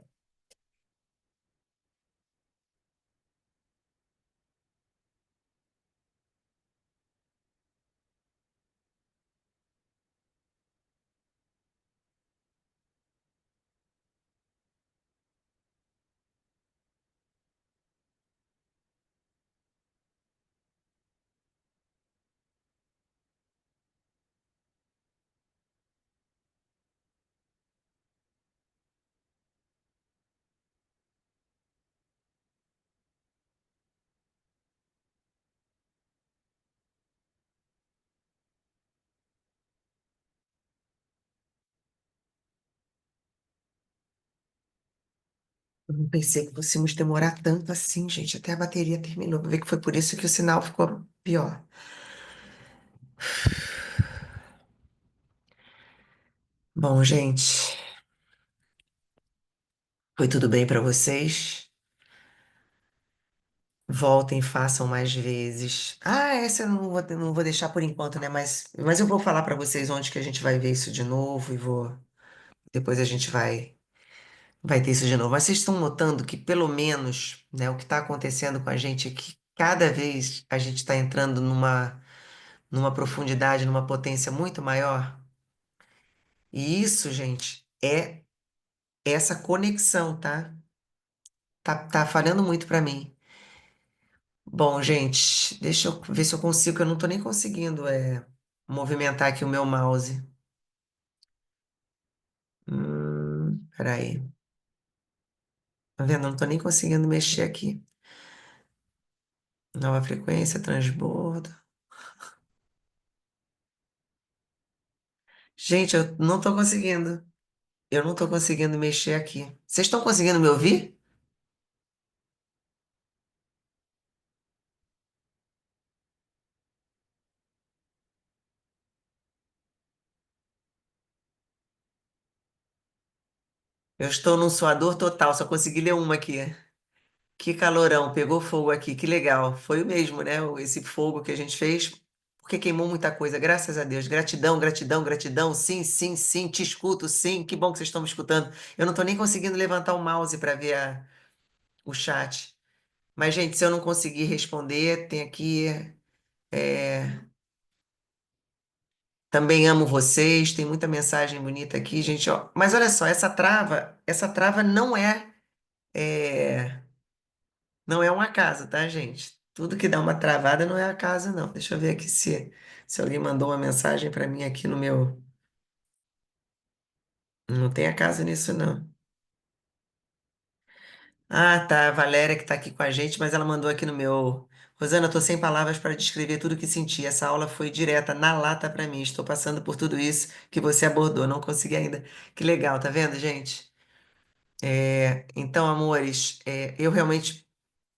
Eu não pensei que fôssemos demorar tanto assim, gente. Até a bateria terminou. Vou ver que foi por isso que o sinal ficou pior. Bom, gente, foi tudo bem para vocês? Voltem, façam mais vezes. Ah, essa eu não vou deixar por enquanto, né? Mas eu vou falar para vocês onde que a gente vai ver isso de novo e vou. Depois a gente vai ter isso de novo. Mas vocês estão notando que, pelo menos, né, o que está acontecendo com a gente é que cada vez a gente está entrando numa profundidade, numa potência muito maior. E isso, gente, é essa conexão, tá? Tá falhando muito para mim. Bom, gente, deixa eu ver se eu consigo, que eu não tô nem conseguindo movimentar aqui o meu mouse. Peraí. Tá vendo? Eu não tô nem conseguindo mexer aqui. Nova frequência, transbordo. Gente, eu não tô conseguindo. Eu não tô conseguindo mexer aqui. Vocês estão conseguindo me ouvir? Eu estou num suador total, só consegui ler uma aqui. Que calorão, pegou fogo aqui, que legal. Foi o mesmo, né? Esse fogo que a gente fez, porque queimou muita coisa, graças a Deus. Gratidão, gratidão, gratidão. Sim, sim, sim, te escuto, sim. Que bom que vocês estão me escutando. Eu não estou nem conseguindo levantar o mouse para ver o chat. Mas, gente, se eu não conseguir responder, tem aqui. é, Também amo vocês, tem muita mensagem bonita aqui, gente. Ó. Mas olha só, essa trava é, não é um acaso, tá, gente? Tudo que dá uma travada não é acaso, não. Deixa eu ver aqui se. se alguém mandou uma mensagem para mim aqui no meu. Não tem acaso nisso, não. Ah, tá. A Valéria que está aqui com a gente, mas ela mandou aqui no meu. Rosana, estou sem palavras para descrever tudo o que senti. Essa aula foi direta, na lata para mim. Estou passando por tudo isso que você abordou. Não consegui ainda. Que legal, tá vendo, gente? Então, amores, eu realmente.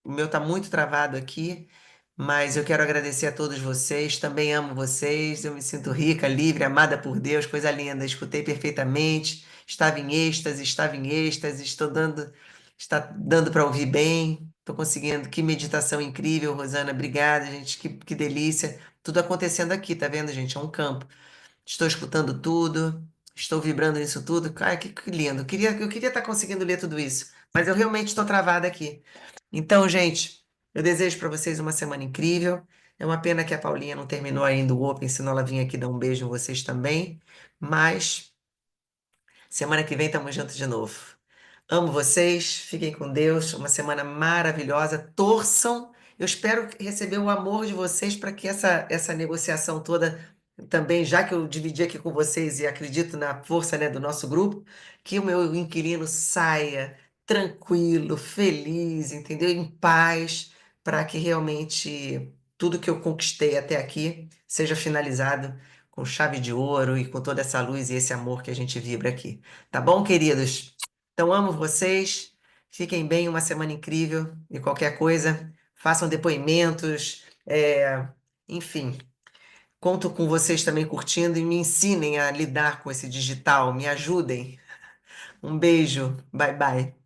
O meu tá muito travado aqui, mas eu quero agradecer a todos vocês. Também amo vocês. Eu me sinto rica, livre, amada por Deus, coisa linda. Escutei perfeitamente. Estava em êxtase. Está dando para ouvir bem. Estou conseguindo. Que meditação incrível, Rosana. Obrigada, gente. Que delícia. Tudo acontecendo aqui, tá vendo, gente? É um campo. Estou escutando tudo. Estou vibrando nisso tudo. Cara, que lindo. Eu queria estar conseguindo ler tudo isso, mas eu realmente estou travada aqui. Então, gente, eu desejo para vocês uma semana incrível. É uma pena que a Paulinha não terminou ainda o Open, senão ela vinha aqui dar um beijo em vocês também. Mas semana que vem estamos juntos de novo. Amo vocês, fiquem com Deus, uma semana maravilhosa. Torçam, eu espero receber o amor de vocês para que essa negociação toda também, já que eu dividi aqui com vocês e acredito na força, né, do nosso grupo, que o meu inquilino saia tranquilo, feliz, entendeu? Em paz, para que realmente tudo que eu conquistei até aqui seja finalizado com chave de ouro e com toda essa luz e esse amor que a gente vibra aqui. Tá bom, queridos? Então, amo vocês. Fiquem bem, uma semana incrível. E qualquer coisa, façam depoimentos. Enfim, conto com vocês também curtindo e me ensinem a lidar com esse digital. Me ajudem. Um beijo. Bye, bye.